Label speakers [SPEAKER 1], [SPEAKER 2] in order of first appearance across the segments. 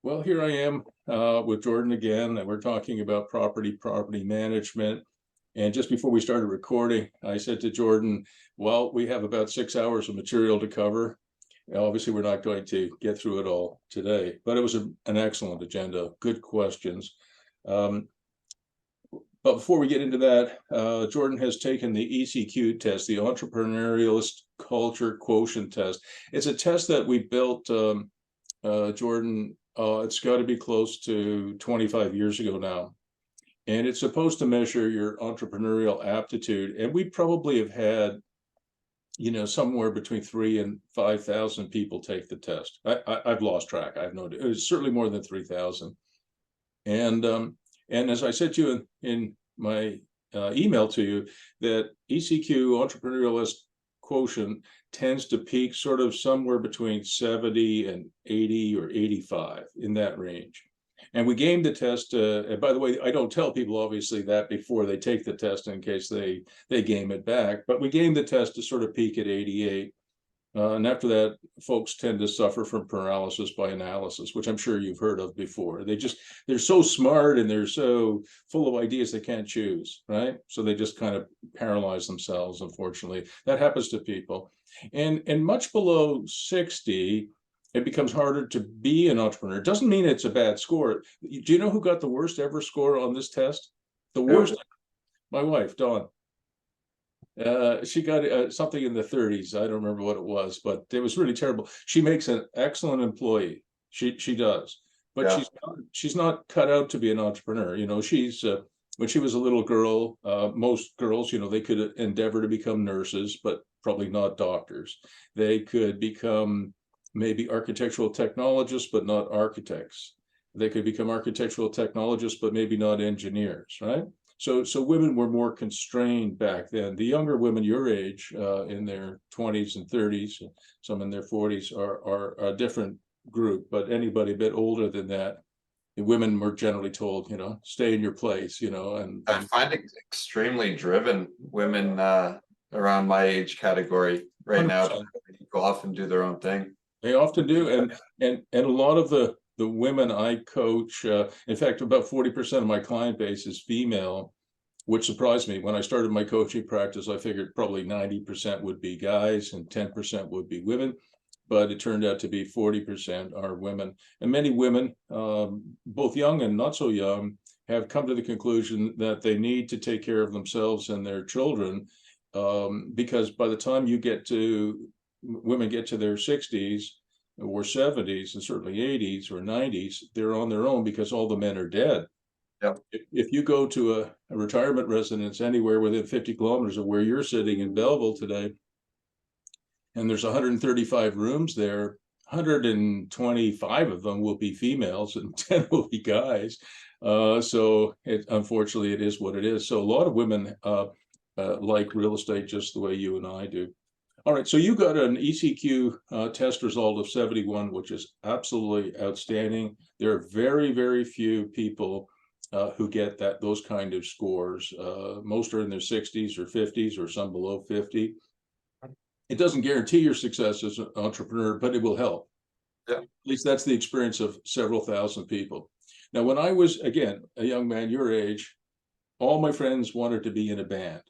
[SPEAKER 1] Well, here I am with Jordan again, and we're talking about property management. And just before we started recording, I said to Jordan, well, we have about 6 hours of material to cover. Obviously, we're not going to get through it all today, but it was an excellent agenda, good questions. But before we get into that, Jordan has taken the ECQ test, the Entrepreneurialist Culture Quotient Test. It's a test that we built, Jordan, it's got to be close to 25 years ago now. And it's supposed to measure your entrepreneurial aptitude. And we probably have had, somewhere between 3,000 and 5,000 people take the test. I've lost track. I've no idea. It was certainly more than 3,000. And as I said to you in my email to you, that ECQ, Entrepreneurialist Quotient, tends to peak sort of somewhere between 70 and 80 or 85, in that range. And we gamed the test. And by the way, I don't tell people obviously that before they take the test in case they game it back. But we gamed the test to sort of peak at 88. And after that, folks tend to suffer from paralysis by analysis, which I'm sure you've heard of before. They're so smart and they're so full of ideas they can't choose, right? So they just kind of paralyze themselves, unfortunately. That happens to people. And much below 60, it becomes harder to be an entrepreneur. It doesn't mean it's a bad score. Do you know who got the worst ever score on this test? The worst? My wife, Dawn. She got something in the 30s. I don't remember what it was, but it was really terrible. She makes an excellent employee. She does, but
[SPEAKER 2] Yeah.
[SPEAKER 1] she's not cut out to be an entrepreneur. She's when she was a little girl, most girls, they could endeavor to become nurses, but probably not doctors. They could become maybe architectural technologists, but not architects. They could become architectural technologists, but maybe not engineers, right? So women were more constrained back then. The younger women your age, in their 20s and 30s, some in their 40s, are a different group. But anybody a bit older than that, the women were generally told, stay in your place, and
[SPEAKER 2] I find it extremely driven women around my age category right now to go off and do their own thing.
[SPEAKER 1] They often do, and a lot of the women I coach, in fact, about 40% of my client base is female, which surprised me. When I started my coaching practice, I figured probably 90% would be guys and 10% would be women, but it turned out to be 40% are women. And many women, both young and not so young, have come to the conclusion that they need to take care of themselves and their children, because by the time women get to their 60s or 70s and certainly 80s or 90s, they're on their own because all the men are dead.
[SPEAKER 2] Yep.
[SPEAKER 1] If you go to a retirement residence anywhere within 50 kilometers of where you're sitting in Belleville today, and there's 135 rooms there, 125 of them will be females and 10 will be guys. So unfortunately, it is what it is. So a lot of women like real estate just the way you and I do. All right, so you got an ECQ test result of 71, which is absolutely outstanding. There are very, very few people who get those kind of scores. Most are in their 60s or 50s or some below 50. It doesn't guarantee your success as an entrepreneur, but it will help.
[SPEAKER 2] Yeah.
[SPEAKER 1] At least that's the experience of several thousand people. Now, when I was, again, a young man your age, all my friends wanted to be in a band.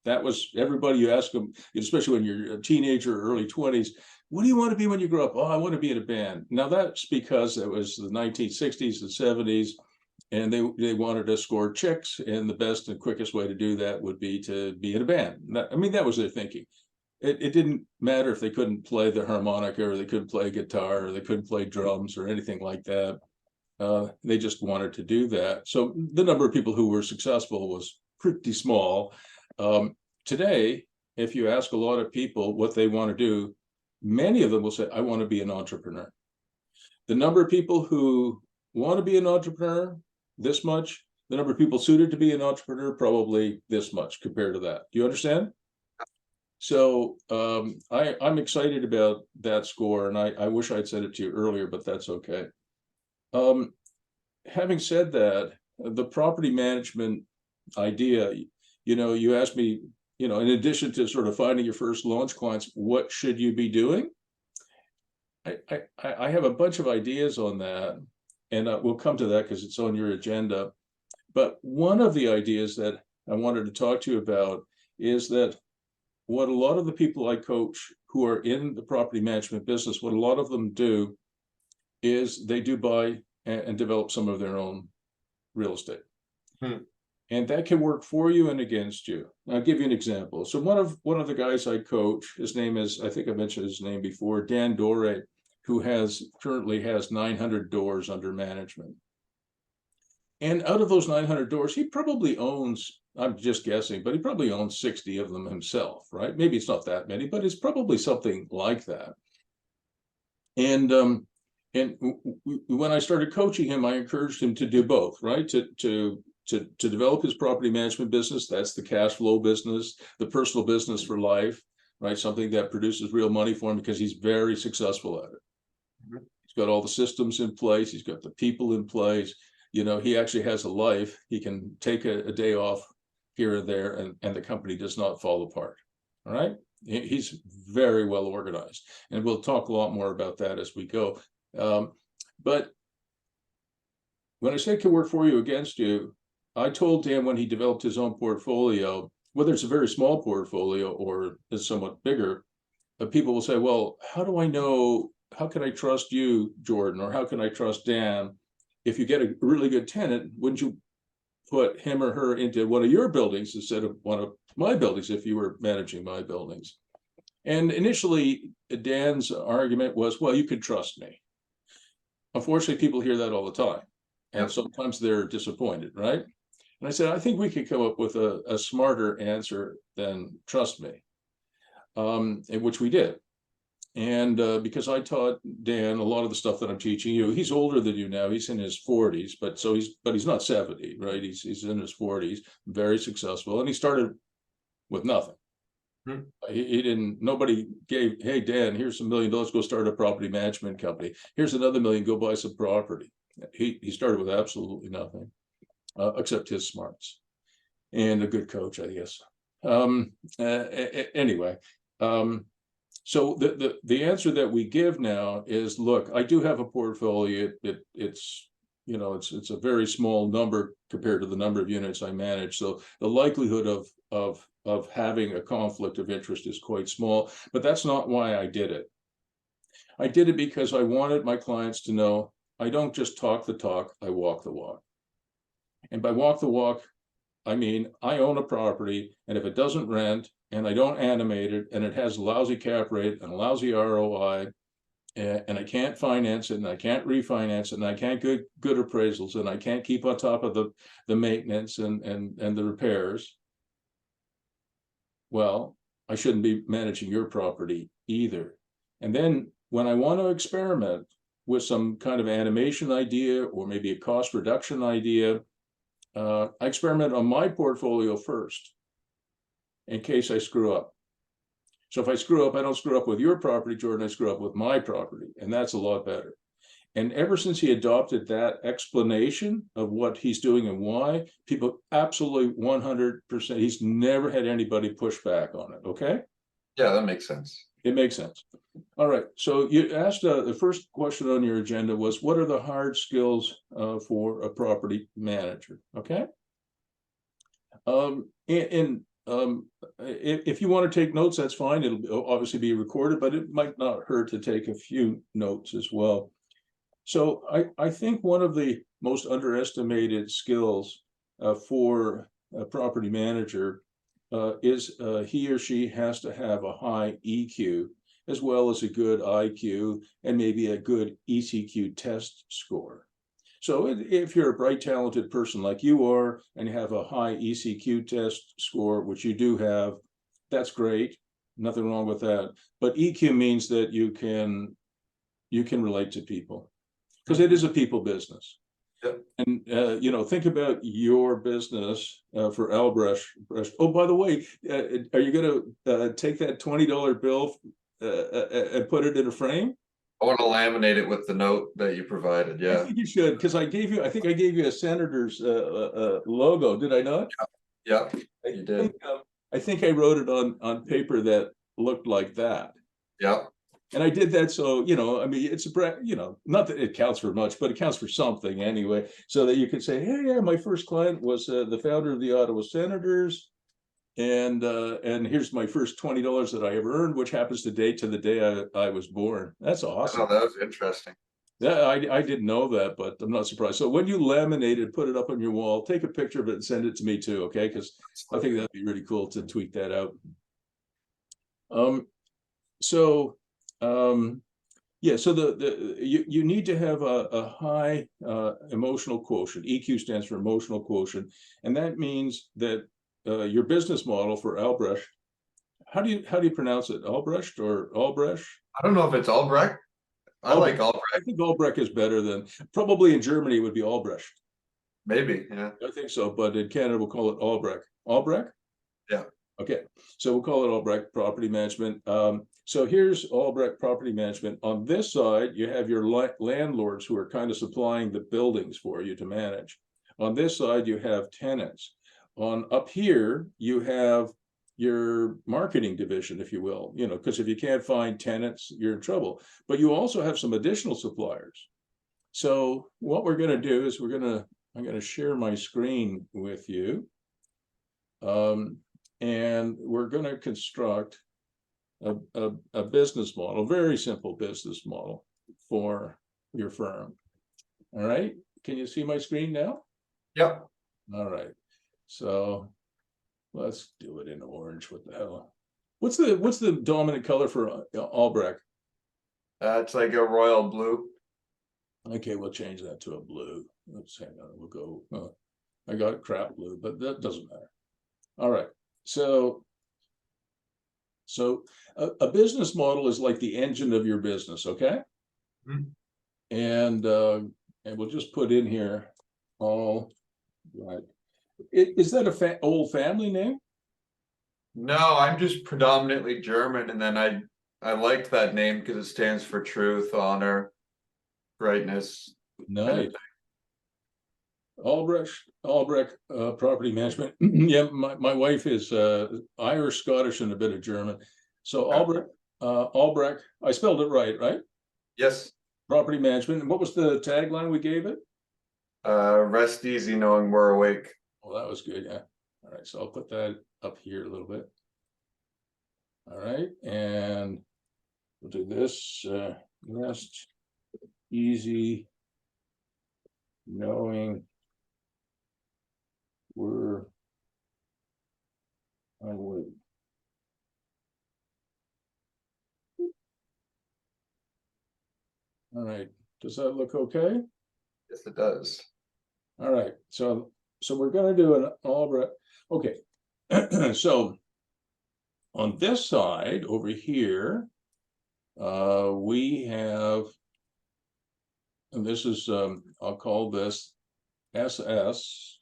[SPEAKER 1] That was everybody. You ask them, especially when you're a teenager or early 20s, what do you want to be when you grow up? Oh, I want to be in a band. Now, that's because it was the 1960s and 70s, and they wanted to score chicks, and the best and quickest way to do that would be to be in a band. That was their thinking. It didn't matter if they couldn't play the harmonica or they couldn't play guitar or they couldn't play drums or anything like that. They just wanted to do that. So the number of people who were successful was pretty small. Today, if you ask a lot of people what they want to do, many of them will say, I want to be an entrepreneur. The number of people who want to be an entrepreneur, this much. The number of people suited to be an entrepreneur, probably this much compared to that. Do you understand? So I'm excited about that score, and I wish I'd said it to you earlier, but that's okay. Having said that, the property management idea, you asked me, in addition to sort of finding your first launch clients, what should you be doing? I have a bunch of ideas on that. and we'll come to that because it's on your agenda. But one of the ideas that I wanted to talk to you about is that what a lot of the people I coach who are in the property management business, what a lot of them do is they do buy and develop some of their own real estate. And that can work for you and against you. I'll give you an example. So one of the guys I coach, his name is, I think I mentioned his name before, Dan Dore, who currently has 900 doors under management. And out of those 900 doors, he probably owns, I'm just guessing, but he probably owns 60 of them himself, right? Maybe it's not that many, but it's probably something like that. And when I started coaching him, I encouraged him to do both, right? To develop his property management business. That's the cash flow business, the personal business for life, right? Something that produces real money for him because he's very successful at it. He's got all the systems in place. He's got the people in place. You know, he actually has a life. He can take a day off here and there, and the company does not fall apart. All right. He's very well organized, and we'll talk a lot more about that as we go. But when I say it can work for you against you, I told Dan when he developed his own portfolio, whether it's a very small portfolio or is somewhat bigger, people will say, well, how do I know, how can I trust you, Jordan, or how can I trust Dan? If you get a really good tenant, wouldn't you put him or her into one of your buildings instead of one of my buildings if you were managing my buildings? And initially, Dan's argument was, well, you could trust me. Unfortunately, people hear that all the time, and sometimes they're disappointed, right? And I said, I think we could come up with a smarter answer than trust me, which we did. And because I taught Dan a lot of the stuff that I'm teaching you, he's older than you now. He's in his 40s, but he's not 70, right? He's in his 40s, very successful, and he started with nothing. He didn't. Nobody gave, hey Dan, here's $1 million, go start a property management company. Here's another $1 million, go buy some property. He started with absolutely nothing, except his smarts and a good coach, I guess. Anyway. So the answer that we give now is, look, I do have a portfolio. It's a very small number compared to the number of units I manage. So the likelihood of having a conflict of interest is quite small, but that's not why I did it. I did it because I wanted my clients to know I don't just talk the talk, I walk the walk. And by walk the walk, I mean, I own a property, and if it doesn't rent, and I don't animate it, and it has a lousy cap rate and a lousy ROI, and I can't finance it, and I can't refinance it, and I can't get good appraisals, and I can't keep on top of the maintenance and the repairs, well, I shouldn't be managing your property either. And then when I want to experiment with some kind of animation idea or maybe a cost reduction idea, I experiment on my portfolio first in case I screw up. So if I screw up, I don't screw up with your property, Jordan, I screw up with my property, and that's a lot better. And ever since he adopted that explanation of what he's doing and why, people absolutely 100%, he's never had anybody push back on it, okay?
[SPEAKER 2] Yeah, that makes sense.
[SPEAKER 1] It makes sense. All right, so you asked, the first question on your agenda was, what are the hard skills for a property manager, okay? If you want to take notes, that's fine. It'll obviously be recorded, but it might not hurt to take a few notes as well. So I think one of the most underestimated skills for a property manager is he or she has to have a high EQ as well as a good IQ and maybe a good ECQ test score. So if you're a bright, talented person like you are, and you have a high ECQ test score, which you do have, that's great. Nothing wrong with that. But EQ means that you can relate to people, because it is a people business.
[SPEAKER 2] Yep.
[SPEAKER 1] And think about your business for Albrecht. Oh, by the way, are you going to take that $20 bill and put it in a frame?
[SPEAKER 2] I want to laminate it with the note that you provided. Yeah.
[SPEAKER 1] I think you should, because I think I gave you a senator's logo. Did I not?
[SPEAKER 2] Yeah, you did.
[SPEAKER 1] I think I wrote it on paper that looked like that.
[SPEAKER 2] Yeah.
[SPEAKER 1] And I did that so, I mean, it's not that it counts for much, but it counts for something anyway, so that you could say, hey, yeah, my first client was the founder of the Ottawa Senators, and here's my first $20 that I ever earned, which happens to date to the day I was born. That's awesome.
[SPEAKER 2] Oh, that was interesting.
[SPEAKER 1] Yeah, I didn't know that, but I'm not surprised. So when you laminate it, put it up on your wall, take a picture of it and send it to me too, okay? Because I think that'd be really cool to tweet that out. So yeah, so you need to have a high emotional quotient. EQ stands for emotional quotient, and that means that your business model for Albrecht. How do you pronounce it? Albrecht or Albrecht?
[SPEAKER 2] I don't know if it's Albrecht. I like
[SPEAKER 1] I
[SPEAKER 2] Albrecht.
[SPEAKER 1] think Albrecht is better than, probably in Germany it would be Albrecht.
[SPEAKER 2] Maybe, yeah.
[SPEAKER 1] I think so, but in Canada we'll call it Albrecht. Albrecht?
[SPEAKER 2] Yeah.
[SPEAKER 1] Okay, so we'll call it Albrecht Property Management. So here's Albrecht Property Management. On this side, you have your landlords who are kind of supplying the buildings for you to manage. On this side, you have tenants. Up here, you have your marketing division, if you will, because if you can't find tenants, you're in trouble. But you also have some additional suppliers. So what we're going to do is I'm going to share my screen with you. And we're going to construct a business model, very simple business model for your firm. All right. Can you see my screen now?
[SPEAKER 2] Yep.
[SPEAKER 1] All right. So let's do it in orange. What the hell? What's the dominant color for Albrecht?
[SPEAKER 2] It's like a royal blue.
[SPEAKER 1] Okay, we'll change that to a blue. Let's hang on. We'll go. I got crap blue, but that doesn't matter. All right. So a business model is like the engine of your business, okay?
[SPEAKER 2] Mm-hmm.
[SPEAKER 1] And we'll just put in here all right. Is that a old family name?
[SPEAKER 2] No, I'm just predominantly German, and then I liked that name because it stands for truth, honor, rightness.
[SPEAKER 1] Nice. Albrecht Property Management. Yeah, my wife is Irish, Scottish, and a bit of German. So Albrecht, I spelled it right?
[SPEAKER 2] Yes.
[SPEAKER 1] Property Management. And what was the tagline we gave it?
[SPEAKER 2] Rest easy knowing we're awake.
[SPEAKER 1] Well, that was good, yeah. All right, so I'll put that up here a little bit. All right, and we'll do this. Rest easy knowing we're awake. All right, does that look okay?
[SPEAKER 2] Yes, it does.
[SPEAKER 1] All right, so we're going to do an Albrecht. Okay, so on this side over here, we have, and this is I'll call this SS,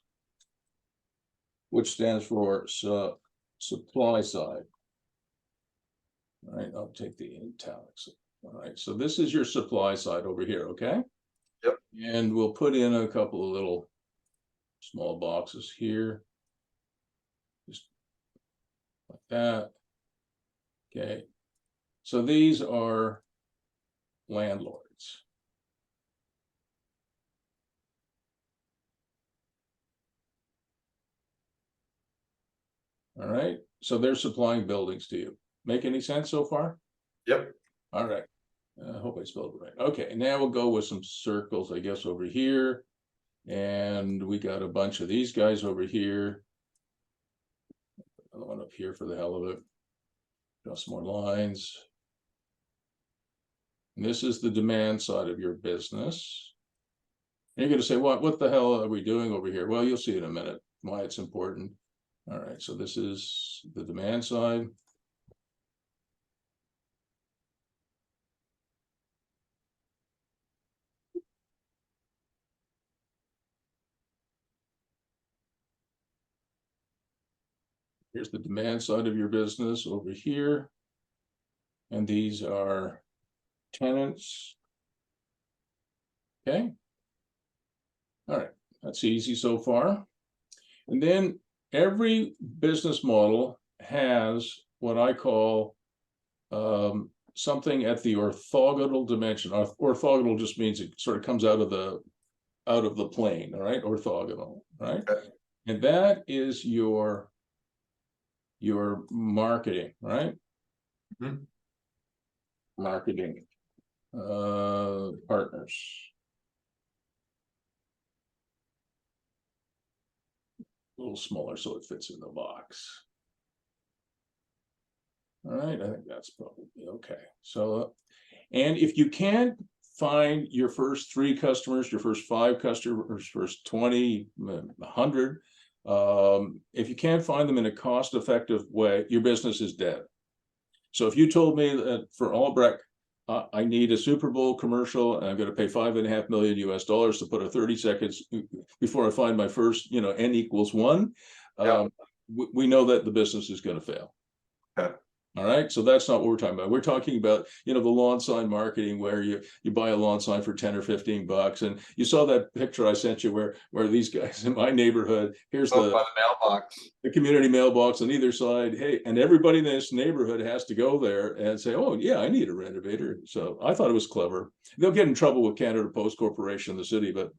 [SPEAKER 1] which stands for supply side. All right, I'll take the italics. All right, so this is your supply side over here, okay?
[SPEAKER 2] Yep.
[SPEAKER 1] And we'll put in a couple of little small boxes here, just like that. Okay, so these are landlords. All right, so they're supplying buildings to you. Make any sense so far?
[SPEAKER 2] Yep.
[SPEAKER 1] All right. I hope I spelled it right. Okay, now we'll go with some circles, I guess, over here. And we got a bunch of these guys over here. Another one up here for the hell of it. Draw some more lines. And this is the demand side of your business. And you're going to say, what the hell are we doing over here? Well, you'll see in a minute why it's important. All right, so this is the demand side. Here's the demand side of your business over here. And these are tenants. Okay. All right, that's easy so far. And then every business model has what I call something at the orthogonal dimension. Orthogonal just means it sort of comes out of the plane, all right? Orthogonal, right?
[SPEAKER 2] Okay.
[SPEAKER 1] And that is your marketing, right?
[SPEAKER 2] Mhm.
[SPEAKER 1] Marketing partners. A little smaller so it fits in the box. All right, I think that's probably okay. So, and if you can't find your first 3 customers, your first 5 customers, first 20, 100, if you can't find them in a cost-effective way, your business is dead. So if you told me that for Albrecht, I need a Super Bowl commercial and I'm going to pay $5.5 million to put a 30 seconds before I find my first, N equals 1, we know that the business is going to fail.
[SPEAKER 2] Okay.
[SPEAKER 1] All right, so that's not what we're talking about. We're talking about, the lawn sign marketing where you buy a lawn sign for 10 or 15 bucks. And you saw that picture I sent you where these guys in my neighborhood, here's
[SPEAKER 2] By the mailbox.
[SPEAKER 1] the community mailbox on either side. Hey, and everybody in this neighborhood has to go there and say, oh yeah, I need a renovator. So I thought it was clever. They'll get in trouble with Canada Post Corporation in the city, but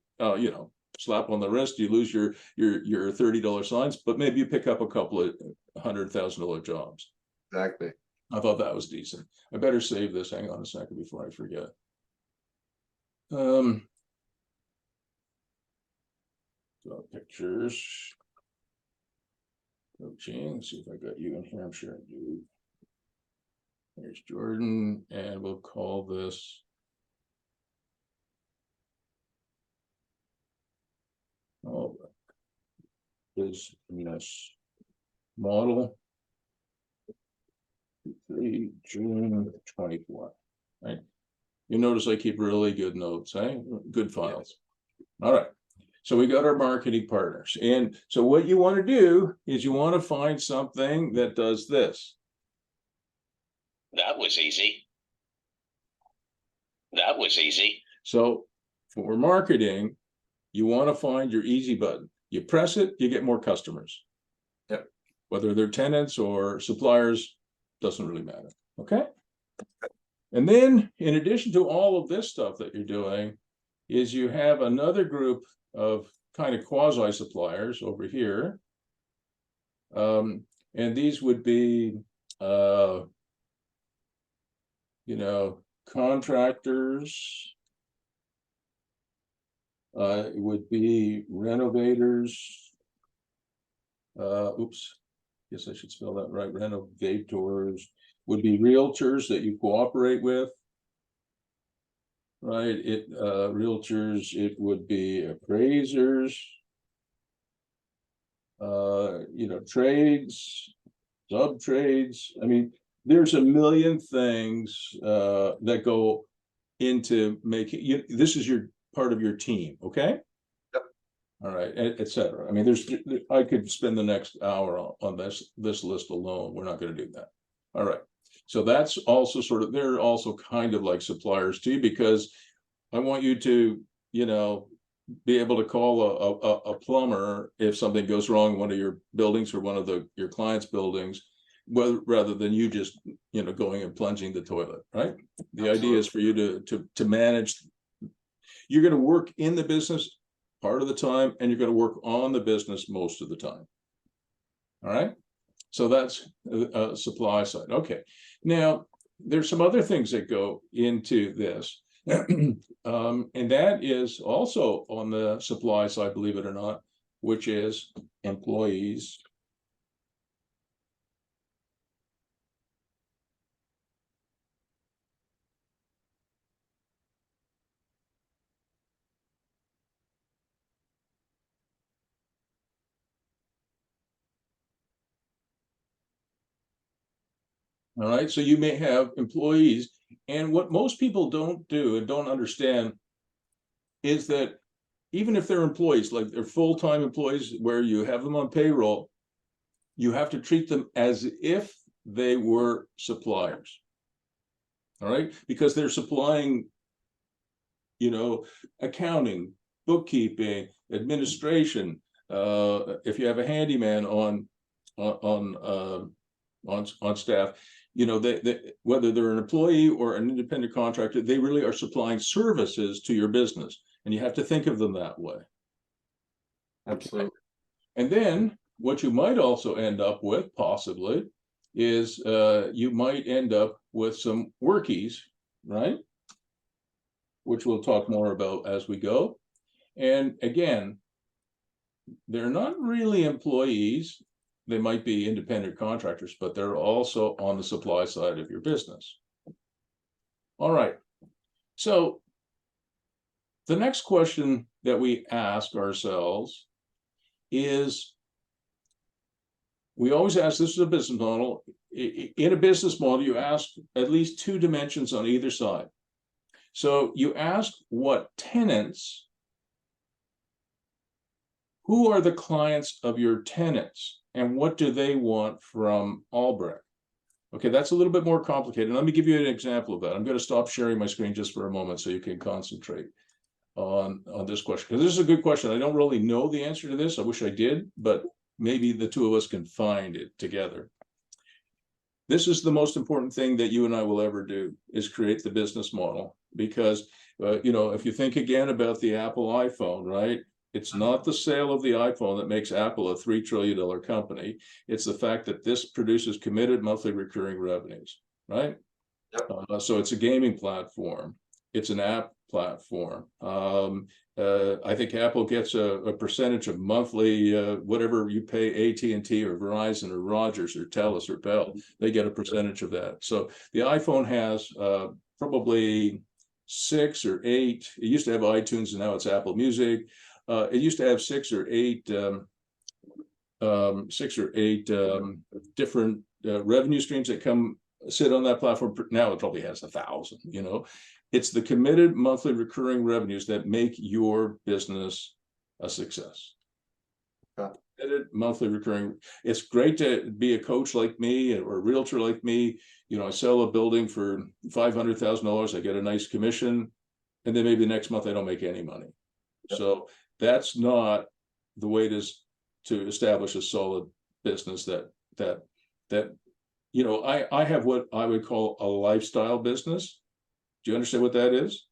[SPEAKER 1] slap on the wrist, you lose your $30 signs, but maybe you pick up a couple of $100,000 jobs.
[SPEAKER 2] Exactly.
[SPEAKER 1] I thought that was decent. I better save this. Hang on a second before I forget. So pictures. Coaching. See if I got you in here. I'm sure I do. There's Jordan, and we'll call this business model. June 24. Right. You notice I keep really good notes, good files. All right. So we got our marketing partners. And so what you want to do is you want to find something that does this.
[SPEAKER 3] That was easy. That was easy.
[SPEAKER 1] So for marketing, you want to find your easy button. You press it, you get more customers.
[SPEAKER 2] Yep.
[SPEAKER 1] Whether they're tenants or suppliers, doesn't really matter. Okay. And then in addition to all of this stuff that you're doing, is you have another group of kind of quasi suppliers over here. And these would be contractors, it would be renovators, guess I should spell that right. Renovators would be realtors that you cooperate with, right? Realtors, it would be appraisers, trades, sub trades. I mean, there's a million things that go into making you. This is your part of your team, okay?
[SPEAKER 2] Yep.
[SPEAKER 1] All right, etc. I mean, I could spend the next hour on this list alone. We're not going to do that. All right. So that's also they're also kind of like suppliers to you, because I want you to, be able to call a plumber if something goes wrong in one of your buildings or one of your clients' buildings, rather than you just, going and plunging the toilet, right? The idea is for you to manage. You're going to work in the business part of the time, and you're going to work on the business most of the time. All right. So that's supply side. Okay. Now, there's some other things that go into this. And that is also on the supply side, believe it or not, which is employees. All right, so you may have employees, and what most people don't do and don't understand is that even if they're employees, like they're full-time employees where you have them on payroll, you have to treat them as if they were suppliers. All right, because they're supplying, accounting, bookkeeping, administration. If you have a handyman on staff, you know, whether they're an employee or an independent contractor, they really are supplying services to your business, and you have to think of them that way.
[SPEAKER 2] Absolutely.
[SPEAKER 1] And then what you might also end up with, possibly, is you might end up with some workies, right? Which we'll talk more about as we go. And again, they're not really employees. They might be independent contractors, but they're also on the supply side of your business. All right. So the next question that we ask ourselves is, we always ask, this is a business model. In a business model, you ask at least two dimensions on either side. So you ask what tenants, who are the clients of your tenants, and what do they want from Albrecht? Okay, that's a little bit more complicated. Let me give you an example of that. I'm going to stop sharing my screen just for a moment so you can concentrate on this question, because this is a good question. I don't really know the answer to this. I wish I did, but maybe the two of us can find it together. This is the most important thing that you and I will ever do, is create the business model. Because, you know, if you think again about the Apple iPhone, right? It's not the sale of the iPhone that makes Apple a $3 trillion company. It's the fact that this produces committed monthly recurring revenues, right?
[SPEAKER 2] Yep.
[SPEAKER 1] So it's a gaming platform. It's an app platform. I think Apple gets a percentage of monthly, whatever you pay AT&T or Verizon or Rogers or Telus or Bell, they get a percentage of that. So the iPhone has probably 6 or 8. It used to have iTunes, and now it's Apple Music. It used to have 6 or 8 different revenue streams that come sit on that platform. Now it probably has 1,000. You know, it's the committed monthly recurring revenues that make your business a success. Committed monthly recurring. It's great to be a coach like me or a realtor like me. You know, I sell a building for $500,000. I get a nice commission, and then maybe the next month I don't make any money. So that's not the way it is to establish a solid business that you know, I have what I would call a lifestyle business. Do you understand what that is?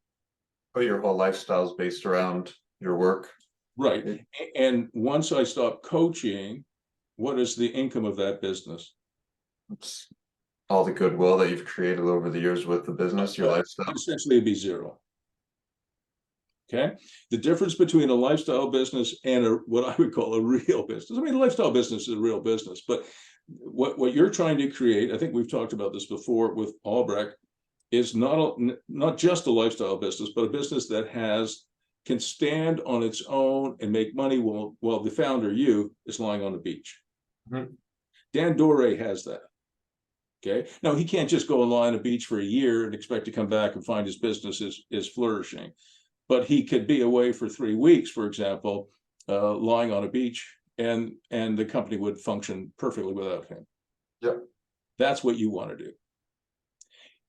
[SPEAKER 2] Oh, your whole lifestyle is based around your work.
[SPEAKER 1] Right. And once I stop coaching, what is the income of that business?
[SPEAKER 2] It's all the goodwill that you've created over the years with the business, your lifestyle.
[SPEAKER 1] Essentially, it'd be zero. Okay. The difference between a lifestyle business and what I would call a real business. I mean, the lifestyle business is a real business, but what you're trying to create, I think we've talked about this before with Albrecht, is not just a lifestyle business, but a business that can stand on its own and make money while the founder, you, is lying on the beach.
[SPEAKER 2] Mm-hmm.
[SPEAKER 1] Dan Dore has that. Okay. Now, he can't just go and lie on a beach for a year and expect to come back and find his business is flourishing. But he could be away for 3 weeks, for example, lying on a beach, and the company would function perfectly without him.
[SPEAKER 2] Yep.
[SPEAKER 1] That's what you want to do.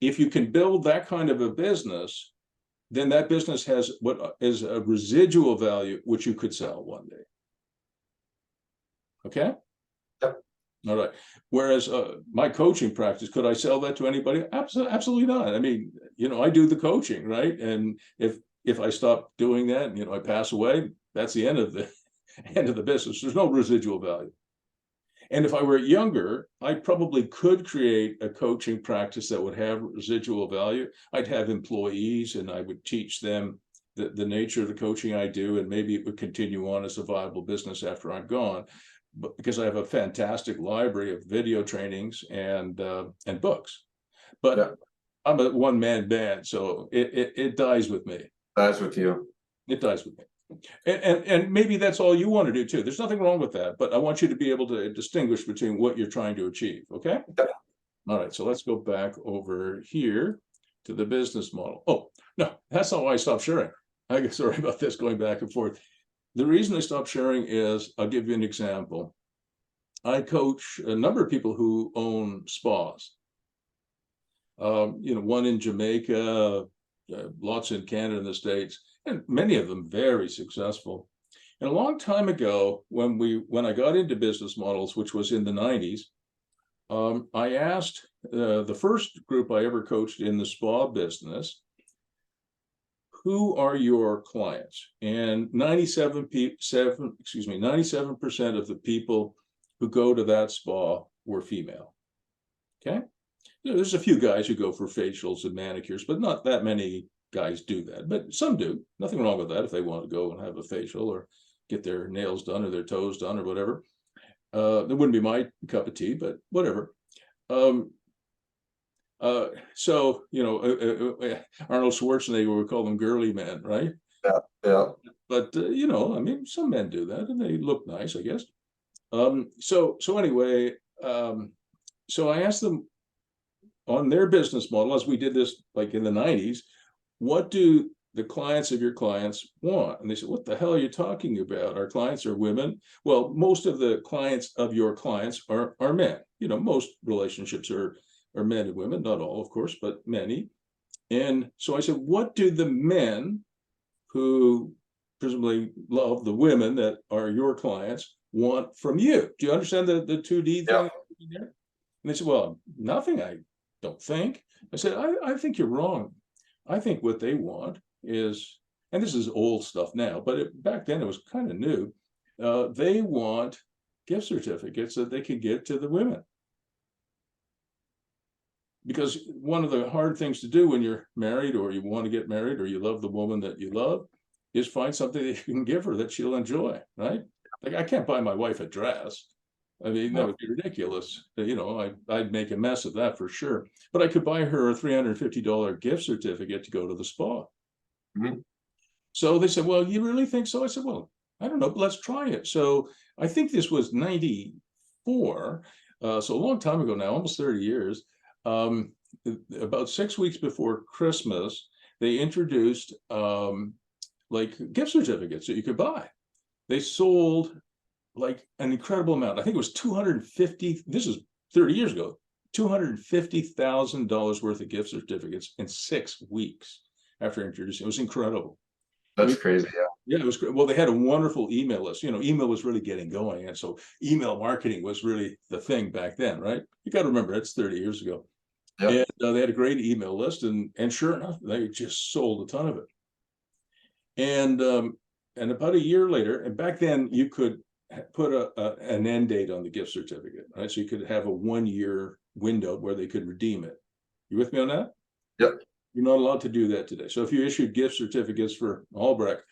[SPEAKER 1] If you can build that kind of a business, then that business has what is a residual value, which you could sell one day. Okay?
[SPEAKER 2] Yep.
[SPEAKER 1] All right. Whereas my coaching practice, could I sell that to anybody? Absolutely not. I mean, you know, I do the coaching, right? And if I stop doing that, and, you know, I pass away, that's the end of the business. There's no residual value. And if I were younger, I probably could create a coaching practice that would have residual value. I'd have employees, and I would teach them the nature of the coaching I do, and maybe it would continue on as a viable business after I'm gone. But because I have a fantastic library of video trainings and books, but yeah. I'm a one-man band, so it dies with me.
[SPEAKER 2] Dies with you.
[SPEAKER 1] It dies with me. And maybe that's all you want to do too. There's nothing wrong with that, but I want you to be able to distinguish between what you're trying to achieve. Okay.
[SPEAKER 2] Yep.
[SPEAKER 1] All right. So let's go back over here to the business model. Oh, no, that's not why I stopped sharing. I guess, sorry about this going back and forth. The reason I stopped sharing is, I'll give you an example. I coach a number of people who own spas. You know, one in Jamaica, lots in Canada and the States, and many of them very successful. And a long time ago, when I got into business models, which was in the 90s, I asked the first group I ever coached in the spa business, who are your clients? And 97% of the people who go to that spa were female. Okay. There's a few guys who go for facials and manicures, but not that many guys do that. But some do. Nothing wrong with that if they want to go and have a facial or get their nails done or their toes done or whatever. That wouldn't be my cup of tea, but whatever. So, Arnold Schwarzenegger would call them girly men, right?
[SPEAKER 2] Yeah.
[SPEAKER 1] But, I mean, some men do that and they look nice, I guess. So anyway, so I asked them on their business model, as we did this like in the 90s, what do the clients of your clients want? And they said, what the hell are you talking about? Our clients are women. Well, most of the clients of your clients are men. Most relationships are men and women, not all, of course, but many. And so I said, what do the men who presumably love the women that are your clients want from you? Do you understand the 2D thing? Yeah. And they said, well, nothing, I don't think. I said, I think you're wrong. I think what they want is, and this is old stuff now, but back then it was kind of new. They want gift certificates that they could give to the women. Because one of the hard things to do when you're married or you want to get married or you love the woman that you love is find something that you can give her that she'll enjoy, right? Like I can't buy my wife a dress. I mean, that would be ridiculous. I'd make a mess of that for sure. But I could buy her a $350 gift certificate to go to the spa.
[SPEAKER 2] Mm-hmm.
[SPEAKER 1] So they said, well, you really think so? I said, well, I don't know, but let's try it. So I think this was 94. So a long time ago now, almost 30 years. About 6 weeks before Christmas, they introduced like gift certificates that you could buy. They sold like an incredible amount. I think it was 250, this is 30 years ago, $250,000 worth of gift certificates in 6 weeks after introducing. It was incredible.
[SPEAKER 2] That's crazy.
[SPEAKER 1] Yeah, it was great. Well, they had a wonderful email list. Email was really getting going. And so email marketing was really the thing back then, right? You got to remember, it's 30 years ago. Yep. And they had a great email list. And sure enough, they just sold a ton of it. And about a year later, and back then you could put an end date on the gift certificate, right? So you could have a 1-year window where they could redeem it. You with me on that?
[SPEAKER 2] Yep.
[SPEAKER 1] You're not allowed to do that today. So if you issued gift certificates for Albrecht,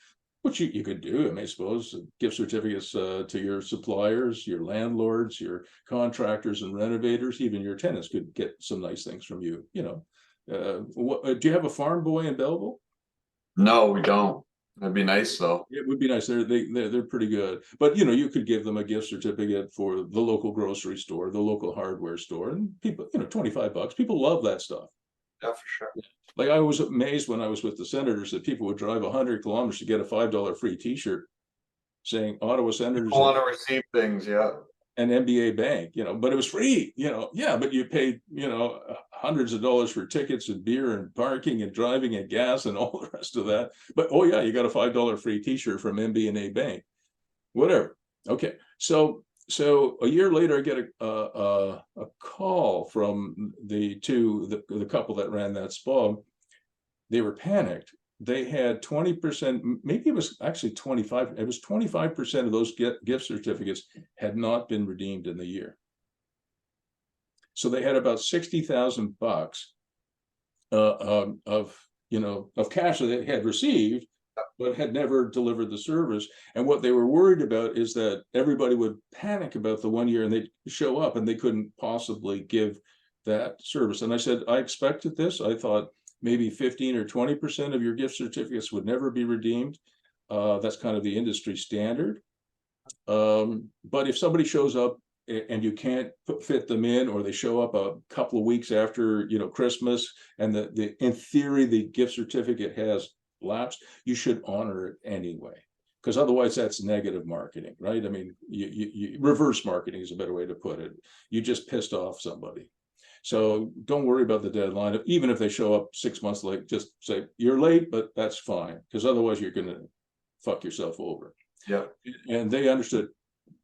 [SPEAKER 1] which you could do, I suppose, gift certificates to your suppliers, your landlords, your contractors and renovators, even your tenants could get some nice things from you. Do you have a farm boy in Belleville?
[SPEAKER 2] No, we don't. That'd be nice though.
[SPEAKER 1] It would be nice. They're pretty good. But you could give them a gift certificate for the local grocery store, the local hardware store, and people, $25. People love that stuff.
[SPEAKER 2] Yeah, for sure.
[SPEAKER 1] Like I was amazed when I was with the Senators that people would drive 100 kilometers to get a $5 free T-shirt saying Ottawa Senators.
[SPEAKER 2] People want to receive things, yeah.
[SPEAKER 1] An MBA bank, but it was free, yeah, but you paid, hundreds of dollars for tickets and beer and parking and driving and gas and all the rest of that. But oh yeah, you got a $5 free T-shirt from MBA bank, whatever. Okay, so a year later, I get a call from the couple that ran that spa. They were panicked. They had 20%, maybe it was actually 25, it was 25% of those gift certificates had not been redeemed in the year. So they had about $60,000 of cash that they had received, but had never delivered the service. And what they were worried about is that everybody would panic about the 1 year and they'd show up and they couldn't possibly give that service. And I said, I expected this. I thought maybe 15 or 20% of your gift certificates would never be redeemed. That's kind of the industry standard. But if somebody shows up and you can't fit them in, or they show up a couple of weeks after, Christmas, and in theory, the gift certificate has lapsed, you should honor it anyway. Because otherwise that's negative marketing, right? I mean, you reverse marketing is a better way to put it. You just pissed off somebody. So don't worry about the deadline. Even if they show up 6 months late, just say you're late, but that's fine, because otherwise you're going to fuck yourself over.
[SPEAKER 2] Yeah.
[SPEAKER 1] And they understood.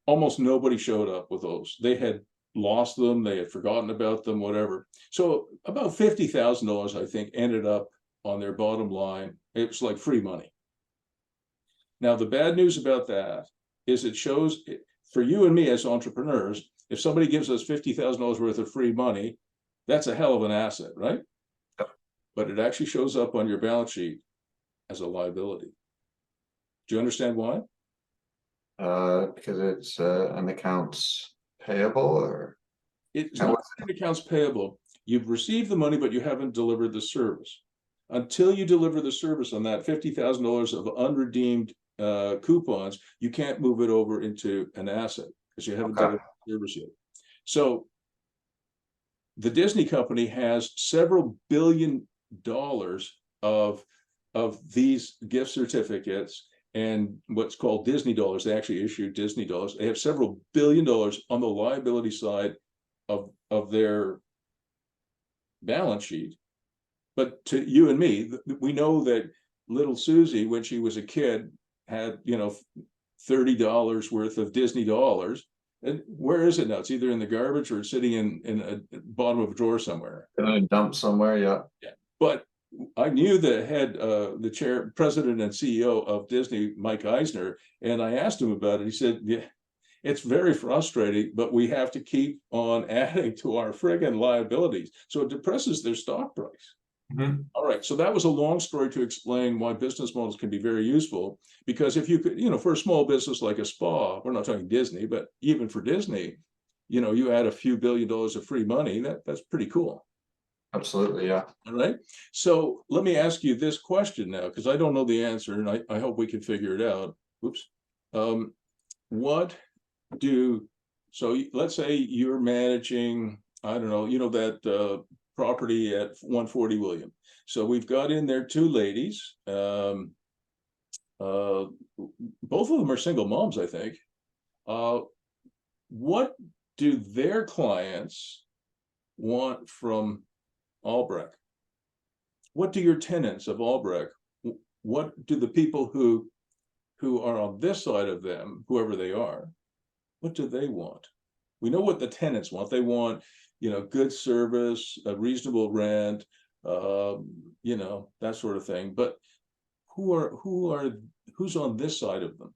[SPEAKER 1] Almost nobody showed up with those. They had lost them, they had forgotten about them, whatever. So about $50,000, I think, ended up on their bottom line. It was like free money. Now, the bad news about that is it shows for you and me as entrepreneurs, if somebody gives us $50,000 worth of free money, that's a hell of an asset, right?
[SPEAKER 2] Yep.
[SPEAKER 1] But it actually shows up on your balance sheet as a liability. Do you understand why?
[SPEAKER 2] Because it's an accounts payable, or
[SPEAKER 1] It's
[SPEAKER 2] how
[SPEAKER 1] not
[SPEAKER 2] is
[SPEAKER 1] an accounts payable. You've received the money, but you haven't delivered the service. Until you deliver the service on that $50,000 of unredeemed coupons, you can't move it over into an asset because you haven't delivered the service yet. So the Disney company has several $billion of these gift certificates and what's called Disney dollars. They actually issue Disney dollars. They have several $billion on the liability side of their balance sheet. But to you and me, we know that little Susie, when she was a kid, had, you know, $30 worth of Disney dollars. And where is it now? It's either in the garbage or it's sitting in a bottom of a drawer somewhere.
[SPEAKER 2] in a dump somewhere? Yeah.
[SPEAKER 1] Yeah. But I knew the chair, president and CEO of Disney, Mike Eisner, and I asked him about it. He said, yeah, it's very frustrating, but we have to keep on adding to our friggin' liabilities. So it depresses their stock price.
[SPEAKER 2] Mhm.
[SPEAKER 1] All right, so that was a long story to explain why business models can be very useful. Because if you could, you know, for a small business like a spa, we're not talking Disney, but even for Disney, you know, you add a few $1 billion of free money, that's pretty cool.
[SPEAKER 2] Absolutely, yeah.
[SPEAKER 1] All right, so let me ask you this question now, because I don't know the answer, and I hope we can figure it out. Oops. What do, so let's say you're managing, I don't know, you know, that property at 140 William. So we've got in there two ladies. Both of them are single moms, I think. What do their clients want from Albrecht? What do your tenants of Albrecht, what do the people who are on this side of them, whoever they are, what do they want? We know what the tenants want. They want, you know, good service, a reasonable rent, you know, that sort of thing. But who's on this side of them?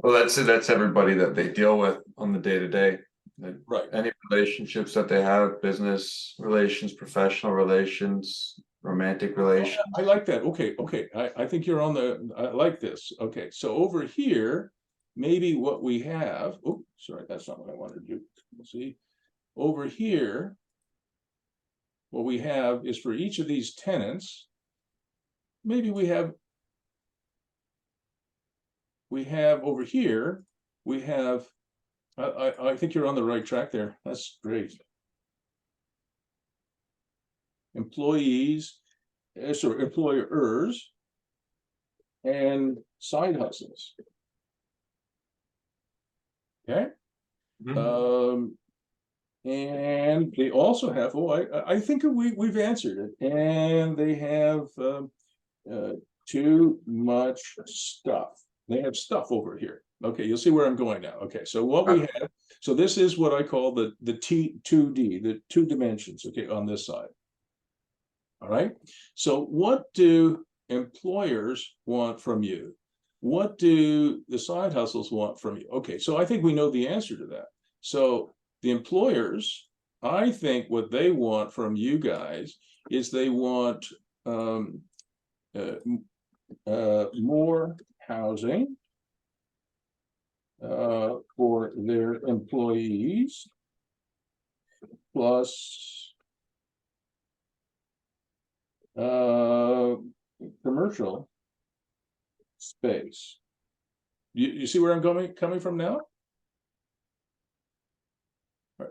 [SPEAKER 2] Well, that's everybody that they deal with on the day-to-day.
[SPEAKER 1] Right.
[SPEAKER 2] Any relationships that they have, business relations, professional relations, romantic relations.
[SPEAKER 1] I like that. Okay. I think you're on the, I like this. Okay, so over here, maybe what we have, oh, sorry, that's not what I wanted to do. Let's see. Over here, what we have is for each of these tenants, maybe we have over here, we have, I think you're on the right track there. That's great. Employees, sorry, employers, and side hustles. Okay. And they also have, I think we've answered it, and they have too much stuff. They have stuff over here. Okay, you'll see where I'm going now. Okay, so what we have, so this is what I call the T2D, the two dimensions, okay, on this side. All right, so what do employers want from you? What do the side hustles want from you? Okay, so I think we know the answer to that. So the employers, I think what they want from you guys is they want more housing for their employees, plus commercial space. You see where I'm coming from now?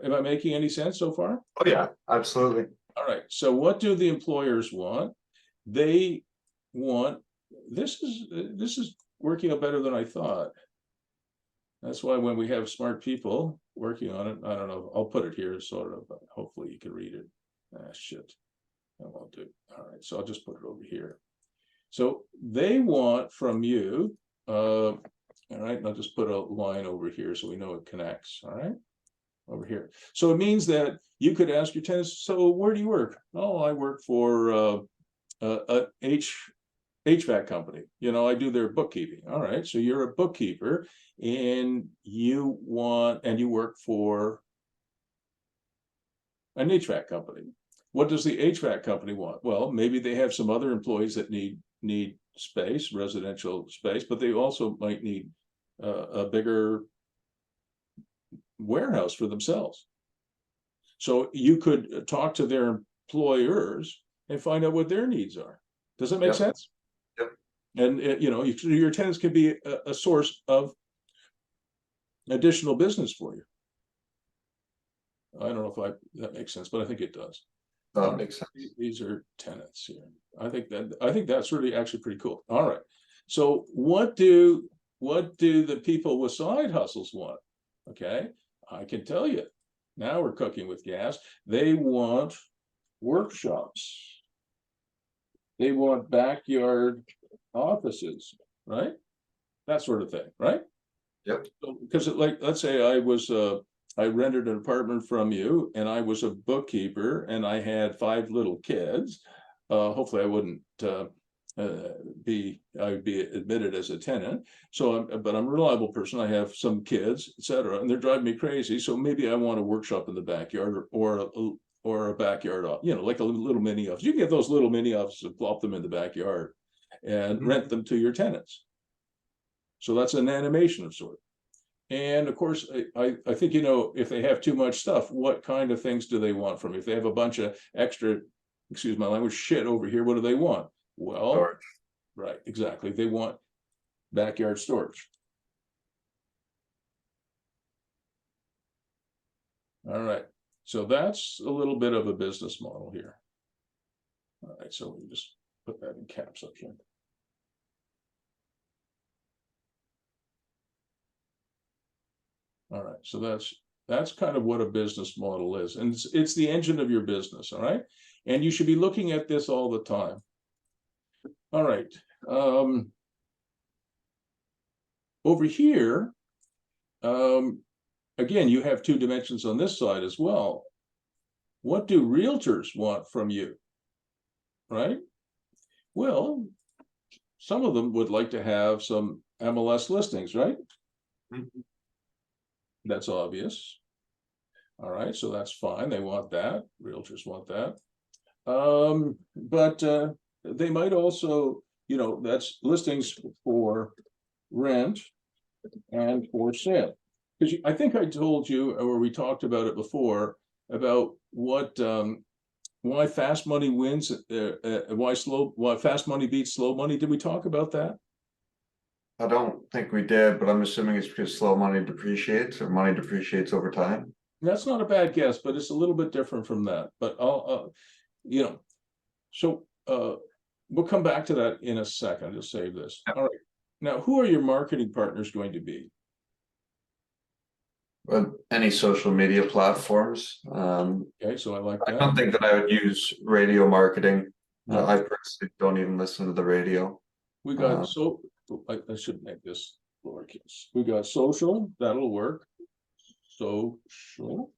[SPEAKER 1] Am I making any sense so far?
[SPEAKER 2] Oh yeah, absolutely.
[SPEAKER 1] All right, so what do the employers want? They want, this is working out better than I thought. That's why when we have smart people working on it, I don't know, I'll put it here sort of, but hopefully you can read it. Shit, I won't do it. All right, so I'll just put it over here. So they want from you, all right, I'll just put a line over here so we know it connects, all right? over here. So it means that you could ask your tenants, so where do you work? Oh, I work for a HVAC company. You know, I do their bookkeeping. All right, so you're a bookkeeper and you work for an HVAC company. What does the HVAC company want? Well, maybe they have some other employees that need space, residential space, but they also might need a bigger warehouse for themselves. So you could talk to their employers and find out what their needs are. Does that make sense?
[SPEAKER 2] Yep.
[SPEAKER 1] And you know, your tenants can be a source of additional business for you. I don't know if that makes sense, but I think it does.
[SPEAKER 2] That makes sense.
[SPEAKER 1] These are tenants here. I think that's really actually pretty cool. All right. So what do the people with side hustles want? Okay, I can tell you. Now we're cooking with gas. They want workshops. They want backyard offices, right? That sort of thing, right?
[SPEAKER 2] Yep.
[SPEAKER 1] Because like, let's say I rented an apartment from you and I was a bookkeeper and I had 5 little kids. Hopefully I wouldn't be admitted as a tenant. So but I'm a reliable person. I have some kids, etc., and they're driving me crazy. So maybe I want a workshop in the backyard or a backyard, you know, like a little mini office. You can get those little mini offices and plop them in the backyard and rent them to your tenants. So that's an animation of sort. And of course, I think, you know, if they have too much stuff, what kind of things do they want from you? If they have a bunch of extra, excuse my language, shit over here, what do they want? Well,
[SPEAKER 2] Storage.
[SPEAKER 1] right, exactly. They want backyard storage. All right. So that's a little bit of a business model here. All right. So we just put that in caps up here. All right, so that's kind of what a business model is, and it's the engine of your business. All right, and you should be looking at this all the time. All right, over here, again, you have 2 dimensions on this side as well. What do realtors want from you? Right? Well, some of them would like to have some MLS listings, right?
[SPEAKER 2] Mm-hmm.
[SPEAKER 1] That's obvious. All right, so that's fine. They want that. Realtors want that. But they might also, you know, that's listings for rent and for sale. Because I think I told you, or we talked about it before, about what why fast money wins, why fast money beats slow money. Did we talk about that?
[SPEAKER 2] I don't think we did, but I'm assuming it's because slow money depreciates or money depreciates over time.
[SPEAKER 1] That's not a bad guess, but it's a little bit different from that. But I'll, you know, so we'll come back to that in a second. Just save this. All right. Now, who are your marketing partners going to be?
[SPEAKER 2] But any social media platforms.
[SPEAKER 1] Okay, so I like
[SPEAKER 2] I
[SPEAKER 1] that.
[SPEAKER 2] don't think that I would use radio marketing.
[SPEAKER 1] No.
[SPEAKER 2] I personally don't even listen to the radio.
[SPEAKER 1] We got I should make this lowercase. We got social, that'll work. Social.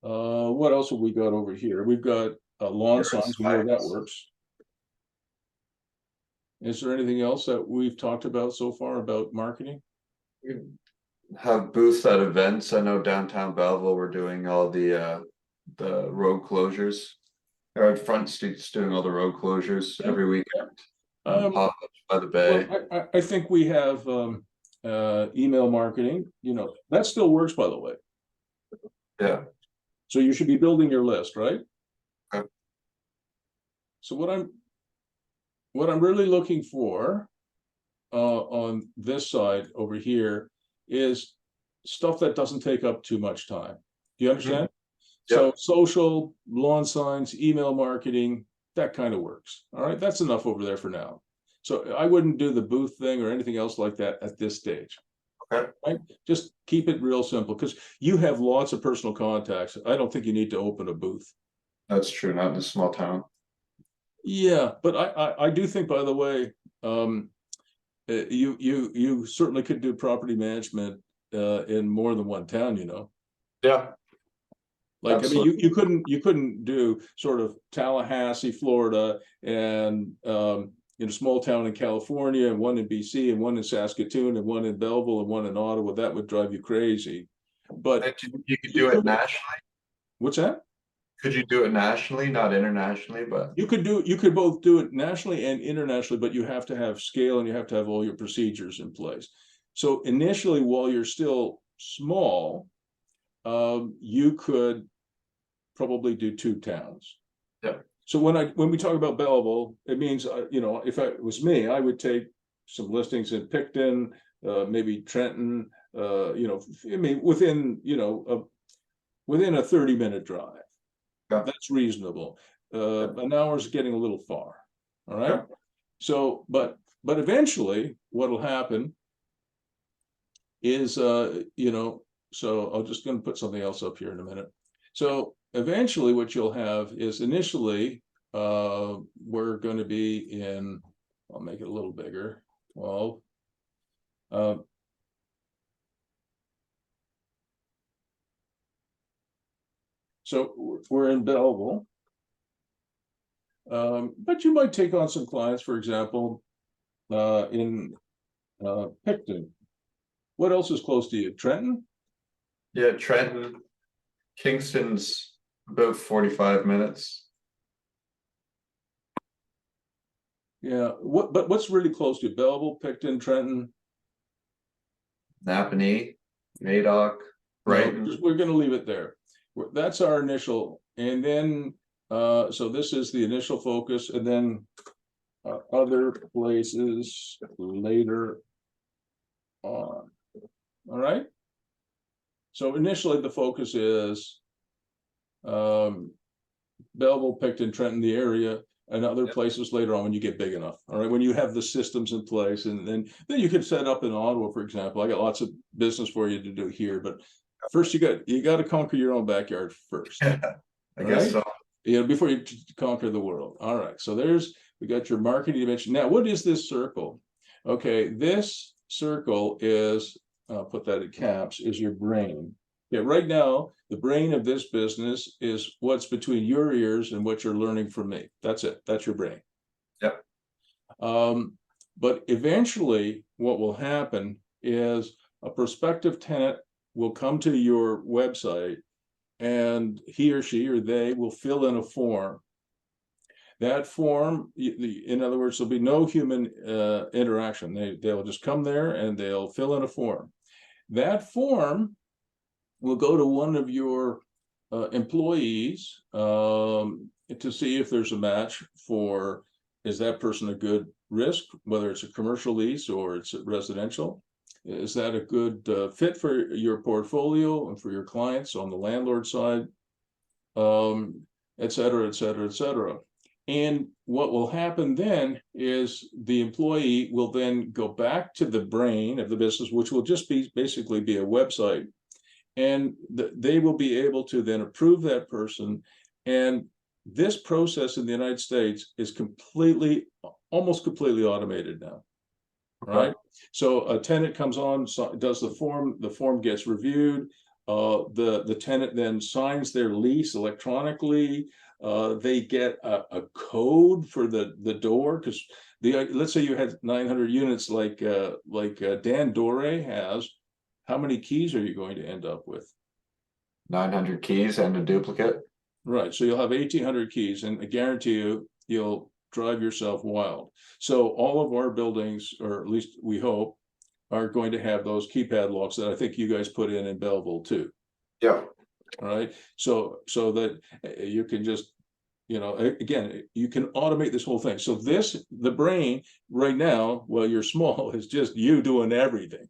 [SPEAKER 1] What else have we got over here? We've got lawn signs. We know that works. Is there anything else that we've talked about so far about marketing?
[SPEAKER 2] Have booths at events. I know downtown Belleville we're doing all the road closures. Our front street's doing all the road closures every weekend. Pop-ups by the bay.
[SPEAKER 1] Well, I think we have email marketing, you know, that still works, by the way.
[SPEAKER 2] Yeah.
[SPEAKER 1] So you should be building your list, right?
[SPEAKER 2] Okay.
[SPEAKER 1] So what I'm really looking for on this side over here is stuff that doesn't take up too much time. Do you understand?
[SPEAKER 2] Yep.
[SPEAKER 1] So social, lawn signs, email marketing, that kind of works. All right, that's enough over there for now. So I wouldn't do the booth thing or anything else like that at this stage.
[SPEAKER 2] Okay.
[SPEAKER 1] Right? Just keep it real simple because you have lots of personal contacts. I don't think you need to open a booth.
[SPEAKER 2] That's true, not in a small town.
[SPEAKER 1] Yeah, but I do think, by the way, you certainly could do property management in more than one town, you know.
[SPEAKER 2] Yeah.
[SPEAKER 1] Like, I mean,
[SPEAKER 2] Absolutely.
[SPEAKER 1] you couldn't do sort of Tallahassee, Florida, and in a small town in California, and one in BC, and one in Saskatoon, and one in Belleville, and one in Ottawa. That would drive you crazy. But
[SPEAKER 2] You could do it nationally.
[SPEAKER 1] what's that?
[SPEAKER 2] Could you do it nationally, not internationally, but
[SPEAKER 1] You could both do it nationally and internationally, but you have to have scale and you have to have all your procedures in place. So initially, while you're still small, you could probably do 2 towns.
[SPEAKER 2] yeah,
[SPEAKER 1] So when we talk about Belleville, it means you know, if it was me, I would take some listings in Picton, maybe Trenton, you know, I mean within, you know, within a 30-minute drive.
[SPEAKER 2] Yeah.
[SPEAKER 1] That's reasonable. An hour's getting a little far. All right.
[SPEAKER 2] Yeah.
[SPEAKER 1] So, but eventually, what'll happen is, you know, so I'm just going to put something else up here in a minute. So eventually, what you'll have is initially, we're going to be in. I'll make it a little bigger. 12. So we're in Belleville. But you might take on some clients, for example, in Picton. What else is close to you? Trenton?
[SPEAKER 2] yeah, Trenton, Kingston's about 45 minutes.
[SPEAKER 1] Yeah. But what's really close to you? Belleville, Picton, Trenton?
[SPEAKER 2] Napanee, Madoc, Brighton.
[SPEAKER 1] No, we're going to leave it there. That's our initial, and then so this is the initial focus, and then other places later on. All right. So initially, the focus is Belleville, Picton, Trenton, the area, and other places later on when you get big enough. All right, when you have the systems in place, and then you could set up in Ottawa, for example. I got lots of business for you to do here, but first you got to conquer your own backyard first.
[SPEAKER 2] I guess so.
[SPEAKER 1] You know, before you conquer the world. All right, so we got your marketing dimension. Now, what is this circle? Okay, this circle is, I'll put that in caps, is your brain. Yeah, right now, the brain of this business is what's between your ears and what you're learning from me. That's it. That's your brain.
[SPEAKER 2] Yep.
[SPEAKER 1] But eventually, what will happen is a prospective tenant will come to your website, and he or she or they will fill in a form. That form, in other words, there'll be no human interaction. They'll just come there and they'll fill in a form. That form will go to one of your employees to see if there's a match for, is that person a good risk, whether it's a commercial lease or it's residential? Is that a good fit for your portfolio and for your clients on the landlord side, et cetera, et cetera, et cetera. And what will happen then is the employee will then go back to the brain of the business, which will just basically be a website. And they will be able to then approve that person. And this process in the United States is almost completely automated now. Right. So a tenant comes on, does the form gets reviewed. The tenant then signs their lease electronically. They get a code for the door, because let's say you had 900 units like Dan Dore has. How many keys are you going to end up with?
[SPEAKER 2] 900 keys and a duplicate.
[SPEAKER 1] Right. So you'll have 1,800 keys, and I guarantee you'll drive yourself wild. So all of our buildings, or at least we hope, are going to have those keypad locks that I think you guys put in Belleville too.
[SPEAKER 2] Yeah.
[SPEAKER 1] All right. So that you can just, you know, again, you can automate this whole thing. So the brain right now, while you're small, is just you doing everything.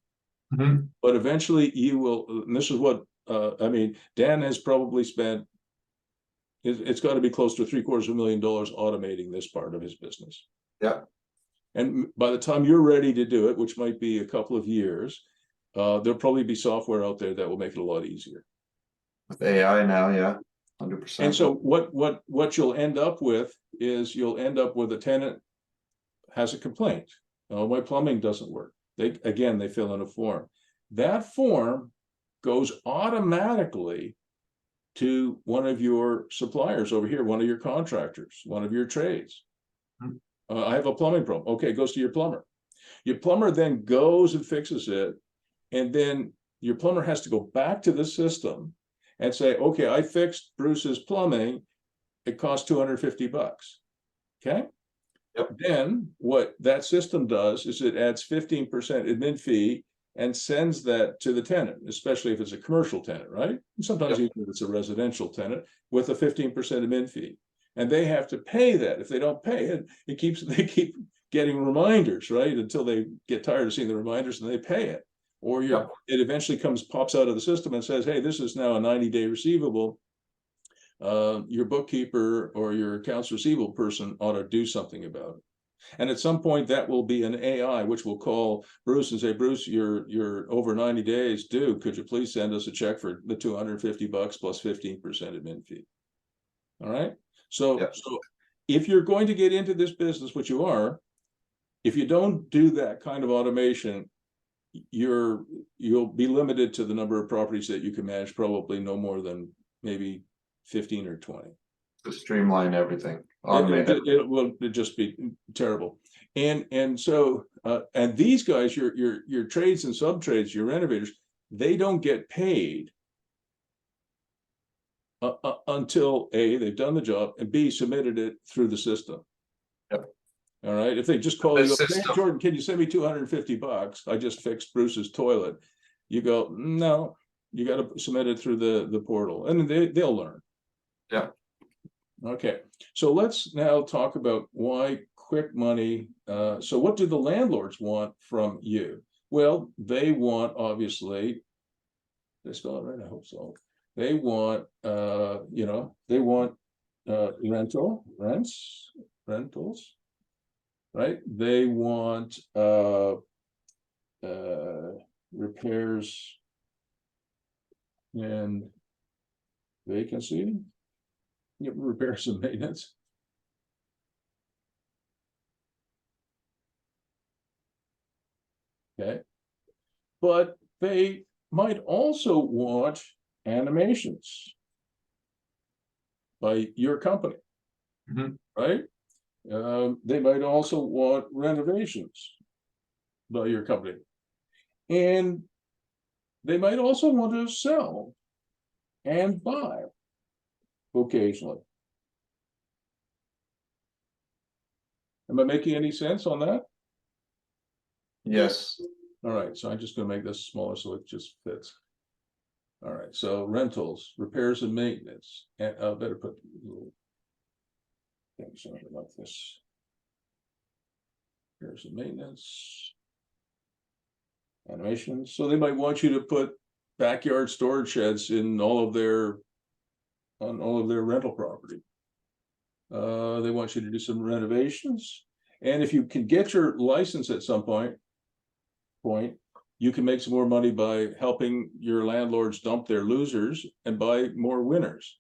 [SPEAKER 2] Mm-hmm.
[SPEAKER 1] But eventually you will, and this is what, I mean, Dan has probably spent, it's got to be close to $750,000 automating this part of his business.
[SPEAKER 2] Yeah.
[SPEAKER 1] And by the time you're ready to do it, which might be a couple of years, there'll probably be software out there that will make it a lot easier.
[SPEAKER 2] With AI now, yeah, 100%.
[SPEAKER 1] And so what you'll end up with is a tenant has a complaint. Oh, my plumbing doesn't work. They fill in a form. That form goes automatically to one of your suppliers over here, one of your contractors, one of your trades. I have a plumbing problem. Okay, it goes to your plumber. Your plumber then goes and fixes it. And then your plumber has to go back to the system and say, okay, I fixed Bruce's plumbing. It cost $250. Okay.
[SPEAKER 2] Yep.
[SPEAKER 1] Then what that system does is it adds 15% admin fee and sends that to the tenant, especially if it's a commercial tenant, right? And sometimes
[SPEAKER 2] Yep.
[SPEAKER 1] even if it's a residential tenant with a 15% admin fee. And they have to pay that. If they don't pay it, they keep getting reminders, right? Until they get tired of seeing the reminders and they pay it. Or it eventually pops out of the system and says, hey, this is now a 90-day receivable. Your bookkeeper or your accounts receivable person ought to do something about it. And at some point that will be an AI, which will call Bruce and say, Bruce, you're over 90 days due. Could you please send us a check for the $250 plus 15% admin fee? All right. So if you're going to get into this business, which you are, if you don't do that kind of automation, you'll be limited to the number of properties that you can manage, probably no more than maybe 15 or 20.
[SPEAKER 2] To streamline everything, automate it.
[SPEAKER 1] It will just be terrible. And so and these guys, your trades and sub-trades, your renovators, they don't get paid until A, they've done the job, and B, submitted it through the system.
[SPEAKER 2] Yep.
[SPEAKER 1] All right. If they just call you,
[SPEAKER 2] System.
[SPEAKER 1] hey, Jordan, can you send me $250? I just fixed Bruce's toilet. You go, no, you got to submit it through the portal, and they'll learn.
[SPEAKER 2] Yeah.
[SPEAKER 1] Okay. So let's now talk about why quick money. So what do the landlords want from you? Well, they want, obviously, did I spell it right? I hope so. They want, they want rentals, right? They want repairs and vacancy. Repairs and maintenance. Okay. But they might also want animations by your company, right? They might also want renovations by your company. And they might also want to sell and buy occasionally. Am I making any sense on that?
[SPEAKER 2] Yes.
[SPEAKER 1] All right, so I'm just going to make this smaller so it just fits. All right, so rentals, repairs and maintenance, and I better put little things on it like this. Repairs and maintenance, animations. So they might want you to put backyard storage sheds in all of their rental property. They want you to do some renovations, and if you can get your license at some point, you can make some more money by helping your landlords dump their losers and buy more winners.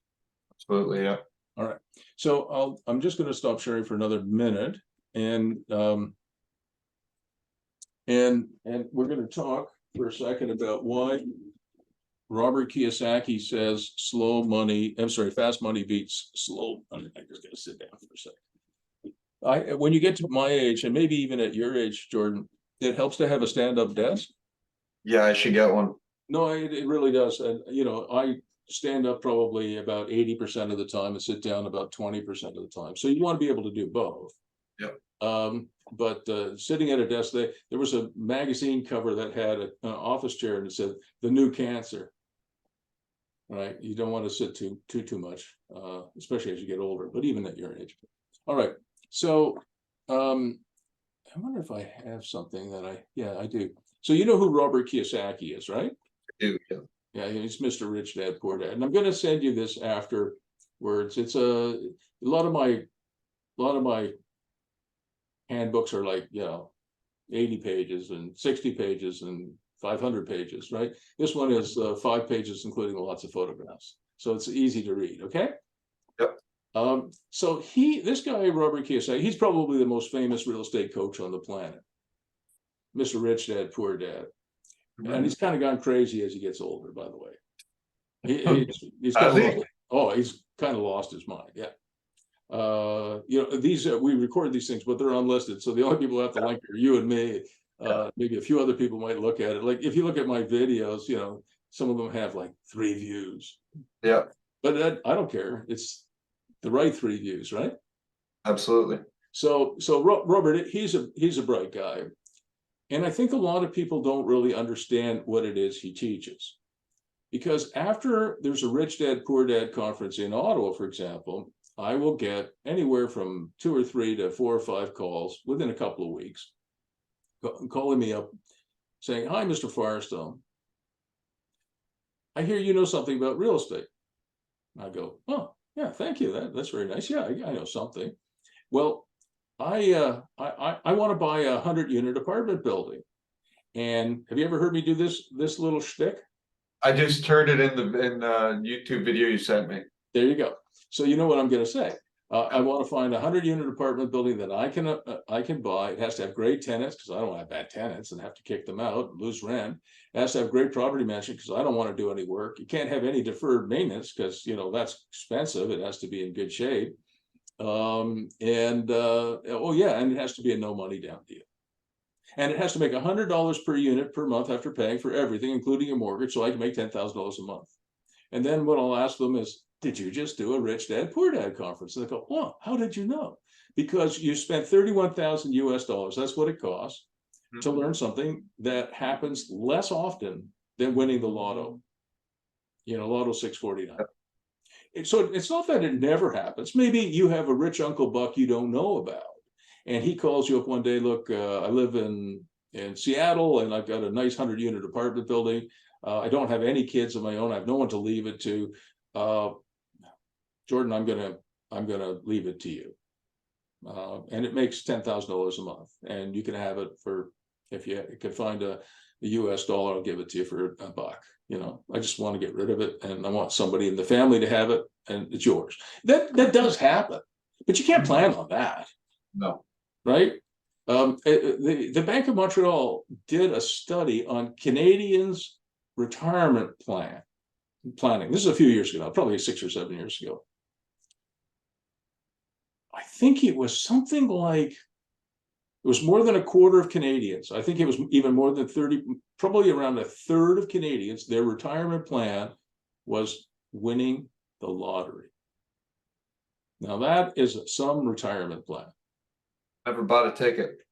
[SPEAKER 2] Absolutely, yeah.
[SPEAKER 1] All right, so I'm just going to stop sharing for another minute, and we're going to talk for a second about why Robert Kiyosaki says fast money beats slow money. I just got to sit down for a second. When you get to my age, and maybe even at your age, Jordan, it helps to have a stand-up desk.
[SPEAKER 2] Yeah, I should get one.
[SPEAKER 1] No, it really does. And, I stand up probably about 80% of the time and sit down about 20% of the time. So you want to be able to do both.
[SPEAKER 2] Yep.
[SPEAKER 1] But sitting at a desk, there was a magazine cover that had an office chair and it said, "The New Cancer." Right? You don't want to sit too much, especially as you get older, but even at your age. All right. So I wonder if I have something that I do. So you know who Robert Kiyosaki is, right?
[SPEAKER 2] I do, yeah.
[SPEAKER 1] Yeah, he's Mr. Rich Dad, Poor Dad. And I'm going to send you this afterwards. It's a lot of my handbooks are like, 80 pages and 60 pages and 500 pages, right? This one is 5 pages, including lots of photographs. So it's easy to read, okay?
[SPEAKER 2] Yep.
[SPEAKER 1] So this guy, Robert Kiyosaki, he's probably the most famous real estate coach on the planet. Mr. Rich Dad, Poor Dad. And he's kind of gone crazy as he gets older, by the way. He's kind of Oh, he's kind of lost his mind. Yeah. These we record these things, but they're unlisted. So the only people who have to link are you and me. Maybe a few other people might look at it. Like if you look at my videos, some of them have like 3 views.
[SPEAKER 2] Yeah,
[SPEAKER 1] But I don't care. It's the right 3 views, right?
[SPEAKER 2] absolutely.
[SPEAKER 1] So Robert, he's a bright guy. And I think a lot of people don't really understand what it is he teaches. Because after there's a Rich Dad, Poor Dad conference in Ottawa, for example, I will get anywhere from 2 or 3 to 4 or 5 calls within a couple of weeks, calling me up saying, "Hi, Mr. Firestone. I hear you know something about real estate." I go, "Oh, yeah, thank you. That's very nice. Yeah, I know something. Well, I want to buy a 100-unit apartment building. And have you ever heard me do this little shtick?"
[SPEAKER 2] I just heard it in the YouTube video you sent me.
[SPEAKER 1] There you go. So you know what I'm going to say. I want to find a 100-unit apartment building that I can buy. It has to have great tenants because I don't have bad tenants and have to kick them out and lose rent. It has to have great property management because I don't want to do any work. You can't have any deferred maintenance because that's expensive. It has to be in good shape. Oh yeah, and it has to be a no money down deal. And it has to make $100 per unit per month after paying for everything, including a mortgage, so I can make $10,000 a month. And then what I'll ask them is, "Did you just do a Rich Dad, Poor Dad conference?" And they go, "Oh, how did you know?" Because you spent $31,000 US. That's what it costs to learn something that happens less often than winning the lotto. Lotto 649. So it's not that it never happens. Maybe you have a rich Uncle Buck you don't know about. And he calls you up one day, "Look, I live in Seattle and I've got a nice 100-unit apartment building. I don't have any kids of my own. I have no one to leave it to. Jordan, I'm gonna leave it to you. And it makes $10,000 a month. And you can have it for, if you could find a US dollar, I'll give it to you for $1. I just want to get rid of it. And I want somebody in the family to have it, and it's yours." That does happen, but you can't plan on that.
[SPEAKER 2] No.
[SPEAKER 1] Right? The Bank of Montreal did a study on Canadians' retirement planning. This is a few years ago, probably 6 or 7 years ago. I think it was something like, it was more than a quarter of Canadians. I think it was even more than 30, probably around a third of Canadians, their retirement plan was winning the lottery. Now that is some retirement plan.
[SPEAKER 2] Never bought a ticket.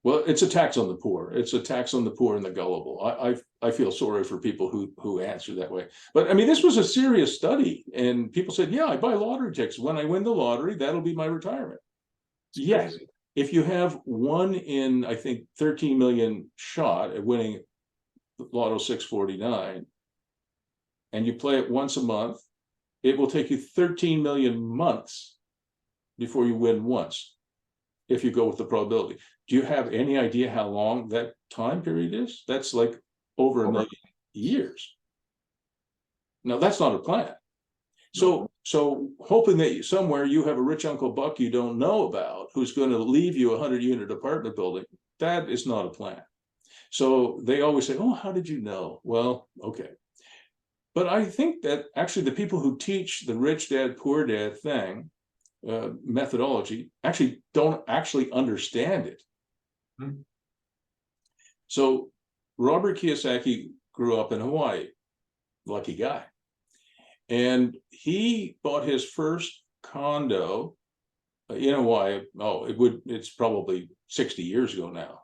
[SPEAKER 1] Well, it's a tax on the poor. It's a tax on the poor and the gullible. I feel sorry for people who answer that way. But I mean, this was a serious study, and people said, "Yeah, I buy lottery tickets. When I win the lottery, that'll be my retirement." Yes, if you have 1 in, I think, 13 million shot at winning Lotto 649, and you play it once a month, it will take you 13 million months before you win once, if you go with the probability. Do you have any idea how long that time period is? That's like over 1 million years. Now, that's not a plan. So hoping that somewhere you have a rich Uncle Buck you don't know about who's going to leave you a 100-unit apartment building, that is not a plan. So they always say, "Oh, how did you know?" Well, okay. But I think that actually the people who teach the Rich Dad, Poor Dad thing, methodology, actually don't actually understand it. So Robert Kiyosaki grew up in Hawaii, lucky guy. And he bought his first condo in Hawaii. It's probably 60 years ago now.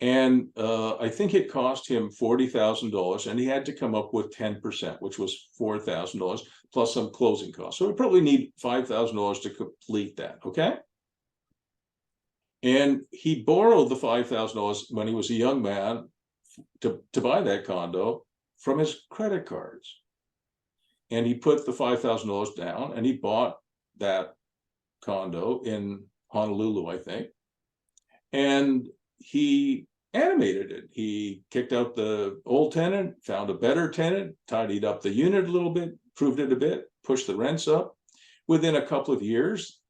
[SPEAKER 1] And I think it cost him $40,000, and he had to come up with 10%, which was $4,000 plus some closing costs. So we probably need $5,000 to complete that. Okay. And he borrowed the $5,000 when he was a young man to buy that condo from his credit cards. And he put the $5,000 down, and he bought that condo in Honolulu, I think. And he animated it. He kicked out the old tenant, found a better tenant, tidied up the unit a little bit, improved it a bit, pushed the rents up. Within a couple of years,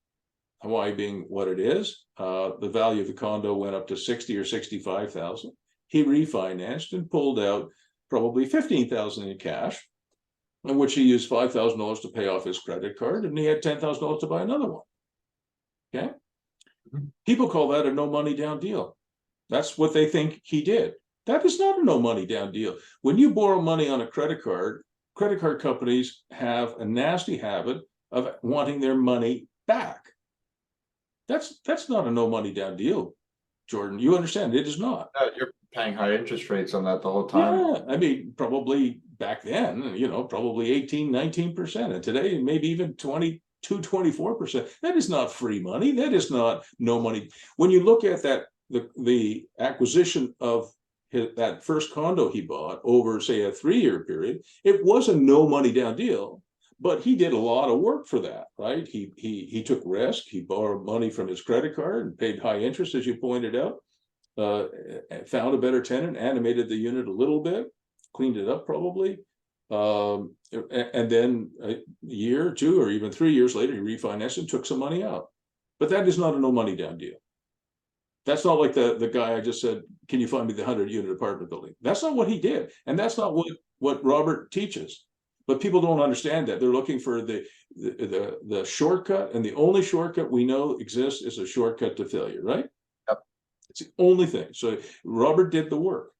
[SPEAKER 1] Hawaii being what it is, the value of the condo went up to $60,000 or $65,000. He refinanced and pulled out probably $15,000 in cash in which he used $5,000 to pay off his credit card, and he had $10,000 to buy another one. Okay. People call that a no money down deal. That's what they think he did. That is not a no money down deal. When you borrow money on a credit card companies have a nasty habit of wanting their money back. That's not a no money down deal, Jordan. You understand it is not.
[SPEAKER 2] You're paying high interest rates on that the whole time.
[SPEAKER 1] Yeah, I mean, probably back then, probably 18, 19%. And today, maybe even 22, 24%. That is not free money. That is not no money. When you look at that, the acquisition of that first condo he bought over, say, a 3-year period, it was a no money down deal, but he did a lot of work for that, right? He took risk. He borrowed money from his credit card and paid high interest, as you pointed out. Found a better tenant, animated the unit a little bit, cleaned it up probably, and then a year, 2, or even 3 years later, he refinanced and took some money out. But that is not a no money down deal. That's not like the guy I just said, can you find me the 100-unit apartment building? That's not what he did, and that's not what Robert teaches. But people don't understand that. They're looking for the shortcut, and the only shortcut we know exists is a shortcut to failure, right?
[SPEAKER 2] Yep.
[SPEAKER 1] It's the only thing. So Robert did the work.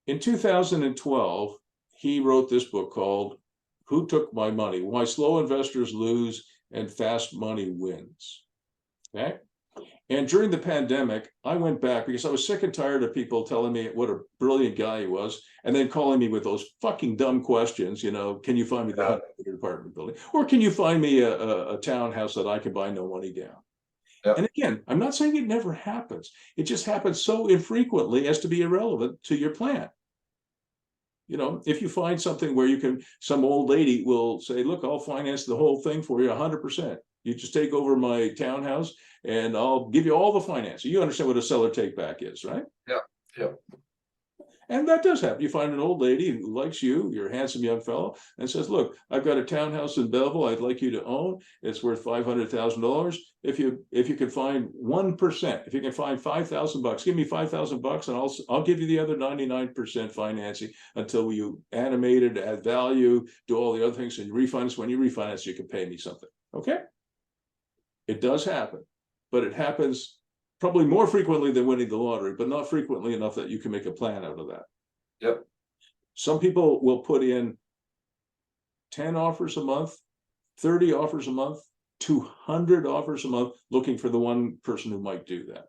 [SPEAKER 1] In 2012, he wrote this book called Who Took My Money? Why Slow Investors Lose and Fast Money Wins. Okay. And during the pandemic, I went back because I was sick and tired of people telling me what a brilliant guy he was, and then calling me with those fucking dumb questions, can you find me the 100-unit apartment building? Or can you find me a townhouse that I can buy no money down? Yep. And again, I'm not saying it never happens. It just happens so infrequently as to be irrelevant to your plan. If you find something where some old lady will say, look, I'll finance the whole thing for you 100%. You just take over my townhouse and I'll give you all the financing. You understand what a seller take back is, right?
[SPEAKER 2] Yeah. Yeah.
[SPEAKER 1] And that does happen. You find an old lady who likes you, you're a handsome young fellow, and says, look, I've got a townhouse in Belleville I'd like you to own. It's worth $500,000. If you can find 1%, if you can find $5,000, give me $5,000 and I'll give you the other 99% financing until you animate it, add value, do all the other things, and you refinance. When you refinance, you can pay me something. Okay? It does happen, but it happens probably more frequently than winning the lottery, but not frequently enough that you can make a plan out of that.
[SPEAKER 2] Yep.
[SPEAKER 1] Some people will put in 10 offers a month, 30 offers a month, 200 offers a month, looking for the one person who might do that.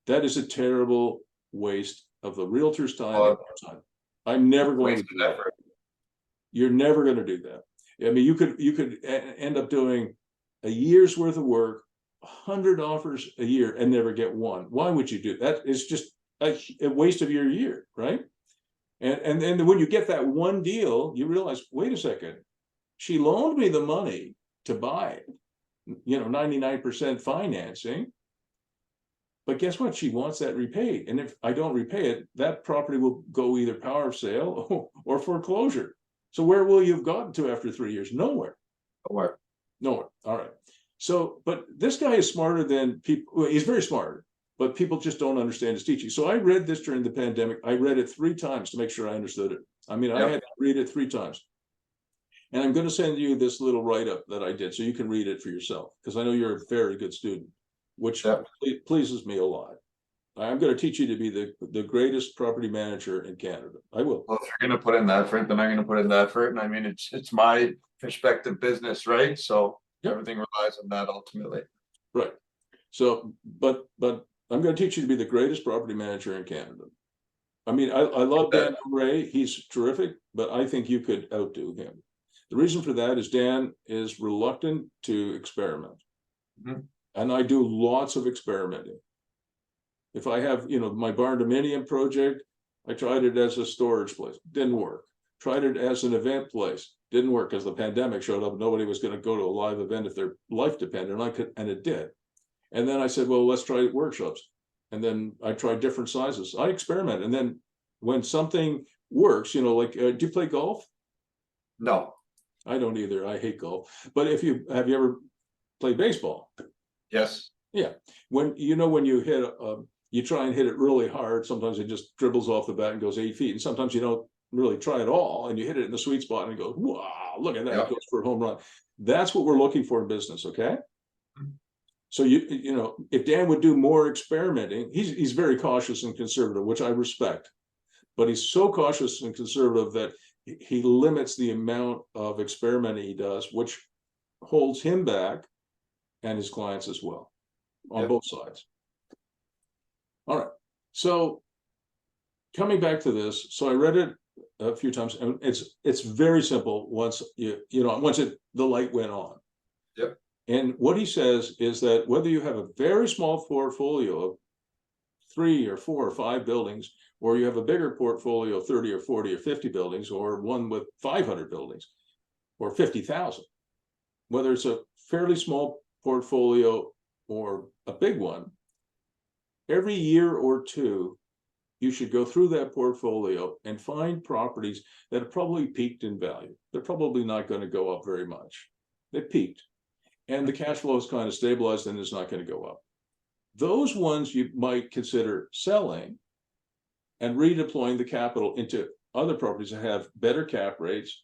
[SPEAKER 1] That is a terrible waste of the realtor's time and your time. I'm never going to do that. You're never going to do that. I mean, you could end up doing a year's worth of work, 100 offers a year, and never get one. Why would you do that? It's just a waste of your year, right? And then when you get that one deal, you realize, wait a second, she loaned me the money to buy it, 99% financing. But guess what? She wants that repaid. And if I don't repay it, that property will go either power of sale or foreclosure. So where will you have gotten to after 3 years? Nowhere. Nowhere. All right. So, but this guy is smarter than people. Well, he's very smart, but people just don't understand his teaching. So I read this during the pandemic. I read it 3 times to make sure I understood it. I mean, I had to read it 3 times. And I'm going to send you this little write-up that I did so you can read it for yourself, because I know you're a very good student, which pleases me a lot. I'm going to teach you to be the greatest property manager in Canada. I will.
[SPEAKER 2] Well, if you're going to put in the effort, then I'm going to put in the effort. And I mean, it's my perspective business, right? So everything relies on that ultimately.
[SPEAKER 1] Right. So, but I'm going to teach you to be the greatest property manager in Canada. I mean, I love Dan Dore. He's terrific, but I think you could outdo him. The reason for that is Dan is reluctant to experiment. Mm-hmm. And I do lots of experimenting. If I have, my barn dominium project, I tried it as a storage place, didn't work. Tried it as an event place, didn't work because the pandemic showed up. Nobody was going to go to a live event if their life depended on it, and it did. And then I said, well, let's try workshops. And then I tried different sizes. I experiment. And then when something works, like, do you play golf?
[SPEAKER 2] No.
[SPEAKER 1] I don't either. I hate golf. But have you ever played baseball?
[SPEAKER 2] Yes.
[SPEAKER 1] Yeah. When you hit you try and hit it really hard. Sometimes it just dribbles off the bat and goes 8 feet. And sometimes you don't really try it all, and you hit it in the sweet spot and you go, wow, look at that,
[SPEAKER 2] Yeah.
[SPEAKER 1] it goes for a home run. That's what we're looking for in business, okay? So you know, if Dan would do more experimenting, he's very cautious and conservative, which I respect, but he's so cautious and conservative that he limits the amount of experimenting he does, which holds him back and his clients as well, on
[SPEAKER 2] Yep.
[SPEAKER 1] both sides. All right, so coming back to this, so I read it a few times, and it's very simple once the light went on.
[SPEAKER 2] Yep.
[SPEAKER 1] And what he says is that whether you have a very small portfolio of 3 or 4 or 5 buildings, or you have a bigger portfolio of 30 or 40 or 50 buildings, or one with 500 buildings or 50,000, whether it's a fairly small portfolio or a big one, every year or two, you should go through that portfolio and find properties that have probably peaked in value. They're probably not going to go up very much. They peaked, and the cash flow is kind of stabilized and it's not going to go up. Those ones you might consider selling and redeploying the capital into other properties that have better cap rates,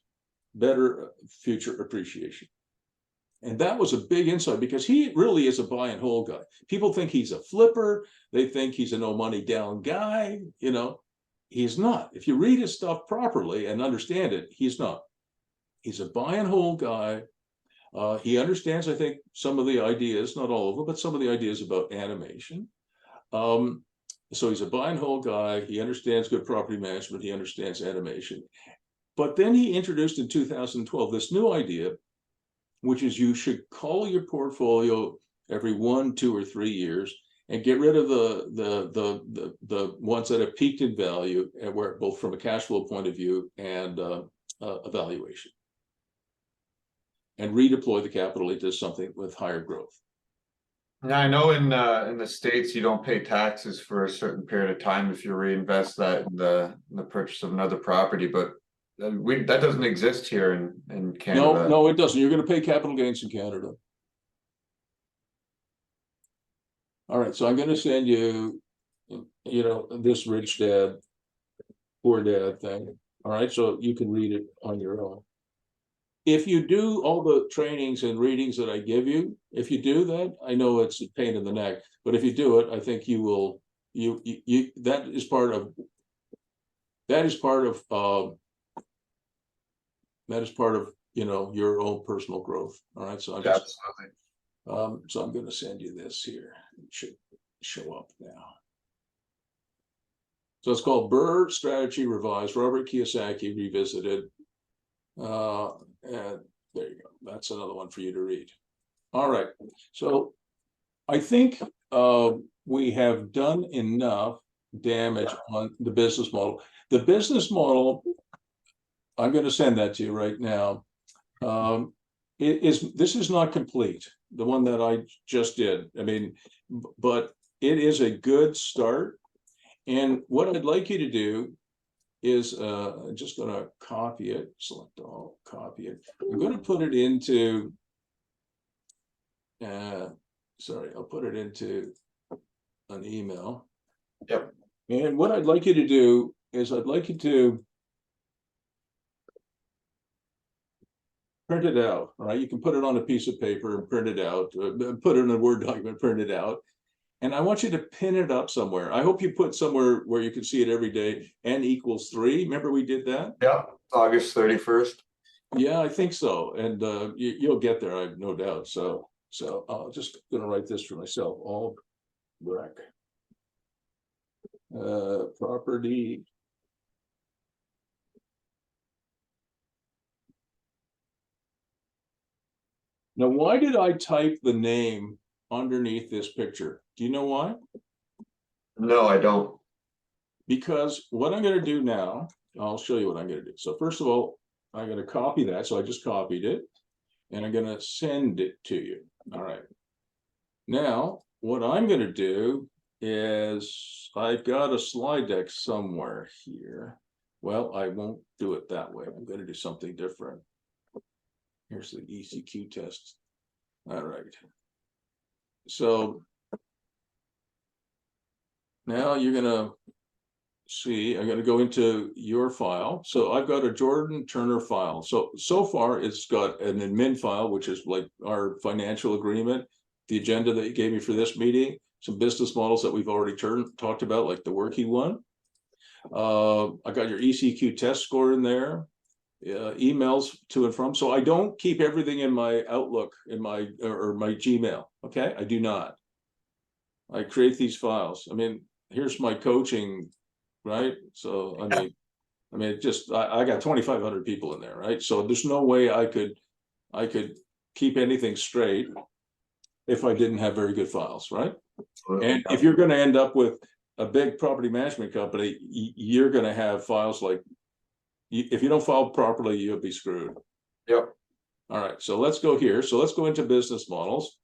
[SPEAKER 1] better future appreciation. And that was a big insight, because he really is a buy and hold guy. People think he's a flipper. They think he's a no money down guy. You know, he's not. If you read his stuff properly and understand it, he's not. He's a buy and hold guy. He understands, I think, some of the ideas, not all of them, but some of the ideas about animation. So he's a buy and hold guy. He understands good property management. He understands animation. But then he introduced in 2012 this new idea, which is you should cull your portfolio every 1, 2, or 3 years and get rid of the ones that have peaked in value, and where both from a cash flow point of view and evaluation, and redeploy the capital into something with higher growth.
[SPEAKER 2] Now, I know in the States you don't pay taxes for a certain period of time if you reinvest that in the purchase of another property, but that doesn't exist here in Canada.
[SPEAKER 1] No, it doesn't. You're going to pay capital gains in Canada. All right, so I'm going to send you, this rich dad, poor dad thing. All right, so you can read it on your own. If you do all the trainings and readings that I give you, if you do that, I know it's a pain in the neck, but if you do it, I think you will. That is part of your own personal growth. All right, so
[SPEAKER 2] Absolutely.
[SPEAKER 1] so I'm going to send you this here. It should show up now. So it's called Burr Strategy Revised, Robert Kiyosaki Revisited. And there you go. That's another one for you to read. All right. So I think we have done enough damage on the business model. The business model, I'm going to send that to you right now. This is not complete, the one that I just did. I mean, but it is a good start. And what I'd like you to do is, I'm just going to copy it, select all, copy it. I'm going to put it into, I'll put it into an email.
[SPEAKER 2] Yep.
[SPEAKER 1] And what I'd like you to do is I'd like you to print it out, all right? You can put it on a piece of paper and print it out, put it in a Word document, print it out. And I want you to pin it up somewhere. I hope you put somewhere where you can see it every day. N equals 3. Remember we did that?
[SPEAKER 2] Yeah, August 31st.
[SPEAKER 1] Yeah, I think so. And you'll get there, I have no doubt. So I'm just going to write this for myself. Albrecht. Property. Now, why did I type the name underneath this picture? Do you know why?
[SPEAKER 2] No, I don't.
[SPEAKER 1] Because what I'm going to do now, I'll show you what I'm going to do. So first of all, I'm going to copy that. So I just copied it, and I'm going to send it to you. All right. Now, what I'm going to do is I've got a slide deck somewhere here. Well, I won't do it that way. I'm going to do something different. Here's the ECQ test. All right. So now you're going to see, I'm going to go into your file. So I've got a Jordan Turner file. So far it's got an admin file, which is like our financial agreement, the agenda that you gave me for this meeting, some business models that we've already talked about, like the working one. I got your ECQ test score in there, emails to and from. So I don't keep everything in my Outlook, in my or my Gmail. Okay, I do not. I create these files. I mean, here's my coaching, right? So I mean, just I got 2,500 people in there, right? So there's no way I could keep anything straight if I didn't have very good files, right? And if you're going to end up with a big property management company, you're going to have files like, if you don't file properly, you'll be screwed.
[SPEAKER 2] Yep.
[SPEAKER 1] All right, so let's go here. So let's go into business models.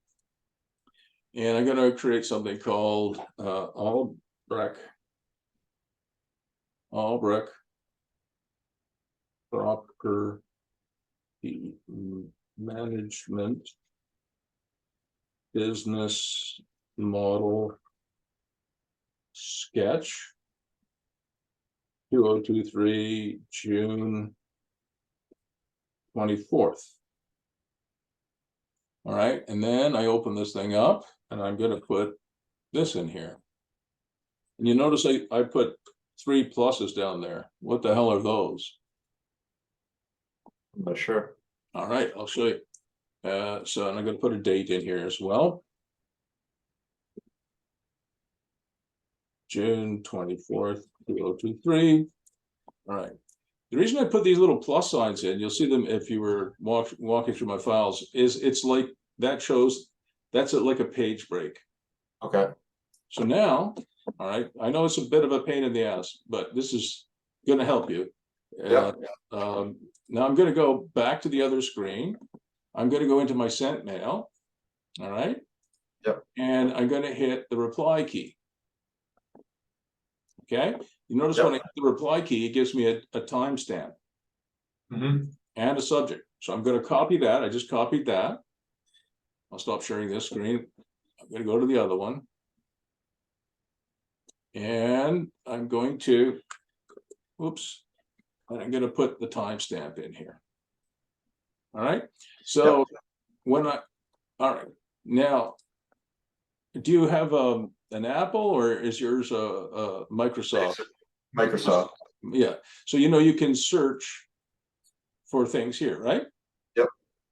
[SPEAKER 1] And I'm going to create something called Albrecht property management business model sketch 2023 June 24th. All right, and then I open this thing up and I'm going to put this in here. And you notice I put 3 pluses down there. What the hell are those?
[SPEAKER 2] I'm not sure.
[SPEAKER 1] All right, I'll show you. So and I'm going to put a date in here as well. June 24th, 2023. All right. The reason I put these little plus signs in, you'll see them if you were walking through my files, is it's like that shows that's like a page break.
[SPEAKER 2] Okay.
[SPEAKER 1] So now, all right, I know it's a bit of a pain in the ass, but this is going to help you.
[SPEAKER 2] Yeah.
[SPEAKER 1] Now I'm going to go back to the other screen. I'm going to go into my sent mail. All right.
[SPEAKER 2] Yep.
[SPEAKER 1] And I'm going to hit the reply key. Okay. You notice when I hit the reply key, it gives me a timestamp and a subject. So I'm going to copy that. I just copied that. I'll stop sharing this screen. I'm going to go to the other one. And I'm going to, oops, and I'm going to put the timestamp in here. All right. So when all right, now, do you have an Apple or is yours a Microsoft?
[SPEAKER 2] Microsoft.
[SPEAKER 1] Yeah. So, you know, you can search for things here, right?
[SPEAKER 2] Yep.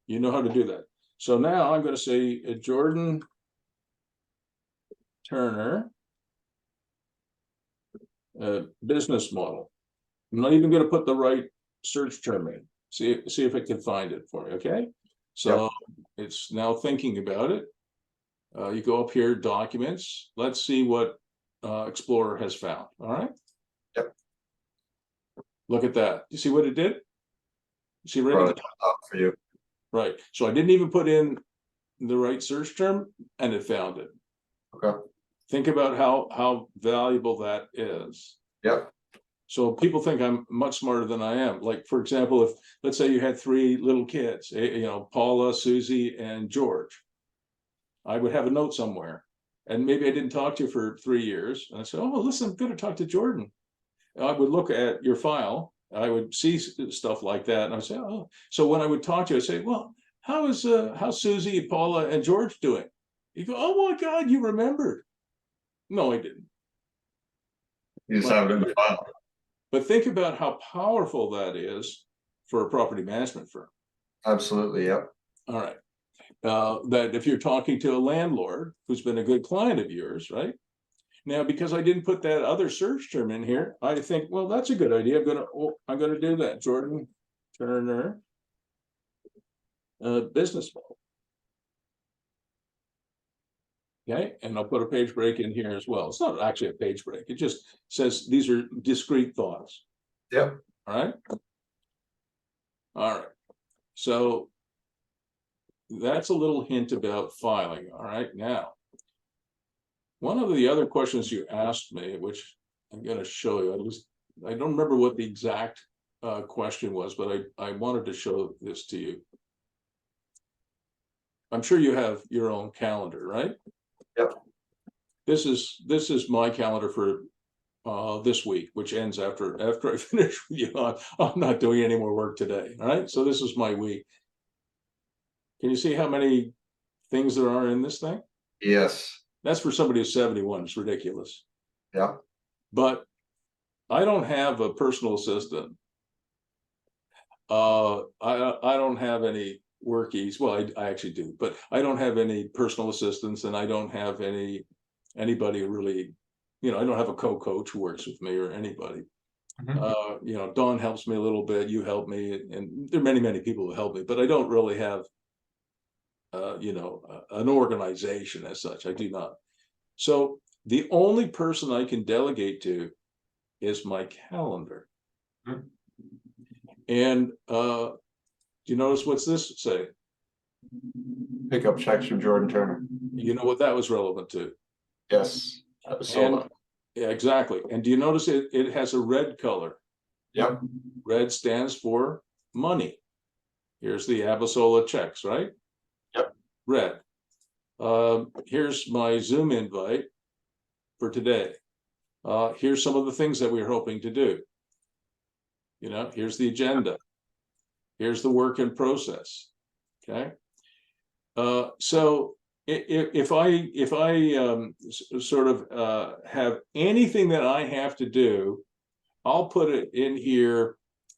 [SPEAKER 1] You know how to do that. So now I'm going to say Jordan Turner business model. I'm not even going to put the right search term in. See if it can find it for me. Okay. So it's now thinking about it. You go up here, documents. Let's see what Explorer has found. All right.
[SPEAKER 2] Yep.
[SPEAKER 1] Look at that. You see what it did? You see right at the
[SPEAKER 2] top for you.
[SPEAKER 1] Right. So I didn't even put in the right search term and it found it.
[SPEAKER 2] Okay.
[SPEAKER 1] Think about how valuable that is.
[SPEAKER 2] Yep.
[SPEAKER 1] So people think I'm much smarter than I am. Like, for example, if let's say you had 3 little kids, you know, Paula, Susie, and George, I would have a note somewhere. And maybe I didn't talk to you for 3 years. And I said, oh, listen, I'm going to talk to Jordan. And I would look at your file. I would see stuff like that. And I would say, oh, so when I would talk to you, I'd say, well, how's Susie, Paula, and George doing? You go, oh my God, you remembered. No, I didn't.
[SPEAKER 2] You just have it in the file.
[SPEAKER 1] But think about how powerful that is for a property management firm.
[SPEAKER 2] Absolutely, yep.
[SPEAKER 1] All right. That if you're talking to a landlord who's been a good client of yours, right? Now, because I didn't put that other search term in here, I think, well, that's a good idea. I'm gonna do that. Jordan Turner business model. Okay, and I'll put a page break in here as well. It's not actually a page break. It just says these are discrete thoughts.
[SPEAKER 2] Yep.
[SPEAKER 1] All right. All right. So that's a little hint about filing. All right. Now, one of the other questions you asked me, which I'm going to show you, I don't remember what the exact question was, but I wanted to show this to you. I'm sure you have your own calendar, right?
[SPEAKER 2] Yep.
[SPEAKER 1] This is my calendar for this week, which ends after I finish with you. I'm not doing any more work today. All right. So this is my week. Can you see how many things there are in this thing?
[SPEAKER 2] Yes.
[SPEAKER 1] That's for somebody who's 71. It's ridiculous.
[SPEAKER 2] Yeah.
[SPEAKER 1] But I don't have a personal assistant. I don't have any workies. Well, I actually do, but I don't have any personal assistants, and I don't have anybody really. I don't have a co-coach who works with me or anybody. Dawn helps me a little bit. You help me, and there are many people who help me, but I don't really have, an organization as such. I do not. So the only person I can delegate to is my calendar. And do you notice what's this say?
[SPEAKER 2] Pick up checks from Jordan Turner.
[SPEAKER 1] You know what that was relevant to?
[SPEAKER 2] Yes.
[SPEAKER 1] And, yeah, exactly. And do you notice it has a red color?
[SPEAKER 2] Yep.
[SPEAKER 1] Red stands for money. Here's the Abasola checks, right?
[SPEAKER 2] Yep.
[SPEAKER 1] Red. Here's my Zoom invite for today. Here's some of the things that we're hoping to do. Here's the agenda. Here's the work in process. Okay. So if I sort of have anything that I have to do, I'll put it in here.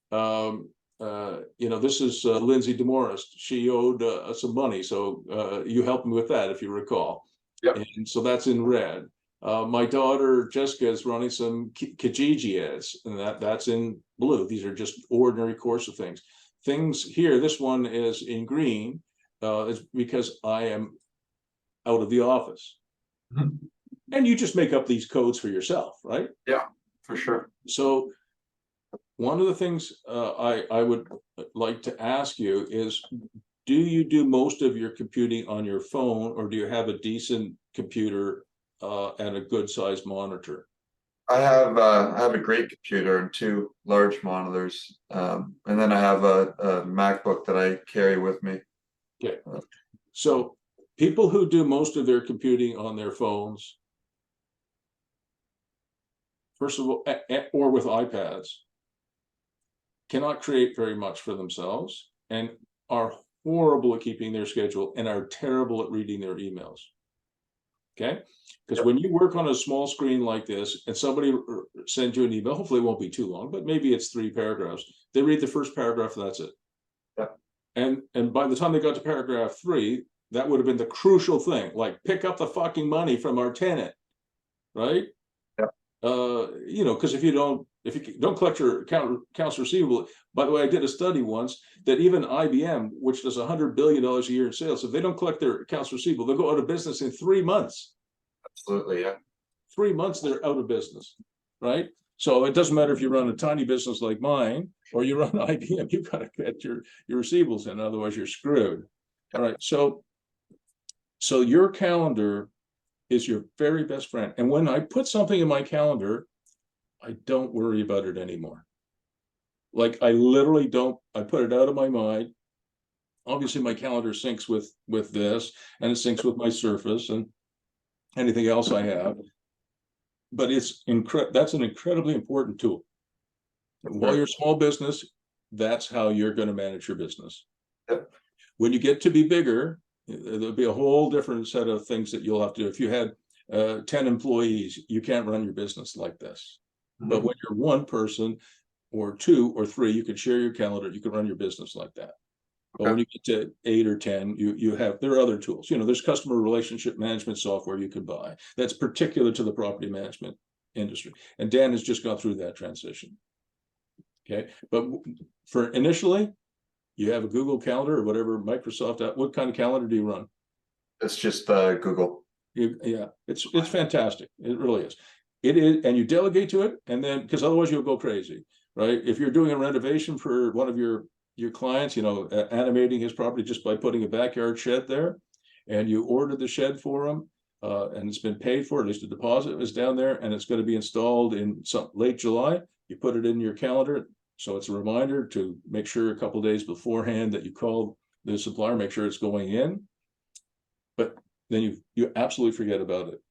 [SPEAKER 1] This is Lindsay DeMorris. She owed some money, so you helped me with that, if you recall.
[SPEAKER 2] Yep.
[SPEAKER 1] And so that's in red. My daughter Jessica is running some Kijiji ads, and that's in blue. These are just ordinary course of things. Things here, this one is in green, is because I am out of the office. And you just make up these codes for yourself, right?
[SPEAKER 2] Yeah, for sure.
[SPEAKER 1] So one of the things I would like to ask you is, do you do most of your computing on your phone, or do you have a decent computer and a good sized monitor?
[SPEAKER 2] I have a great computer and 2 large monitors, and then I have a MacBook that I carry with me.
[SPEAKER 1] Okay, so people who do most of their computing on their phones, first of all, or with iPads, cannot create very much for themselves and are horrible at keeping their schedule and are terrible at reading their emails. Okay, because when you work on a small screen like this and somebody sends you an email, hopefully it won't be too long, but maybe it's 3 paragraphs. They read the first paragraph and that's it.
[SPEAKER 2] Yeah.
[SPEAKER 1] And by the time they got to paragraph 3, that would have been the crucial thing, like pick up the fucking money from our tenant, right?
[SPEAKER 2] Yeah.
[SPEAKER 1] Because if you don't collect your accounts receivable. By the way, I did a study once that even IBM, which does $100 billion a year in sales, if they don't collect their accounts receivable, they'll go out of business in 3 months.
[SPEAKER 2] Absolutely, yeah.
[SPEAKER 1] 3 months, they're out of business, right? So it doesn't matter if you run a tiny business like mine or you run IBM, you've got to get your receivables in, otherwise you're screwed. All right, so your calendar is your very best friend. And when I put something in my calendar, I don't worry about it anymore. Like I literally don't, I put it out of my mind. Obviously my calendar syncs with this, and it syncs with my Surface and anything else I have. But that's an incredibly important tool. While you're a small business, that's how you're going to manage your business.
[SPEAKER 2] Yep.
[SPEAKER 1] When you get to be bigger, there'll be a whole different set of things that you'll have to do. If you had 10 employees, you can't run your business like this. But when you're 1 person or 2 or 3, you can share your calendar, you can run your business like that. But when you get to 8 or 10, there are other tools. There's customer relationship management software you can buy that's particular to the property management industry. And Dan has just gone through that transition. Okay, but for initially, you have a Google Calendar or whatever Microsoft. What kind of calendar do you run?
[SPEAKER 2] It's just Google.
[SPEAKER 1] Yeah, it's fantastic. It really is. It is, and you delegate to it, and then because otherwise you'll go crazy, right? If you're doing a renovation for one of your clients, animating his property just by putting a backyard shed there, and you order the shed for him, and it's been paid for, at least the deposit is down there, and it's going to be installed in late July. You put it in your calendar, so it's a reminder to make sure a couple of days beforehand that you call the supplier, make sure it's going in. But then you absolutely forget about it.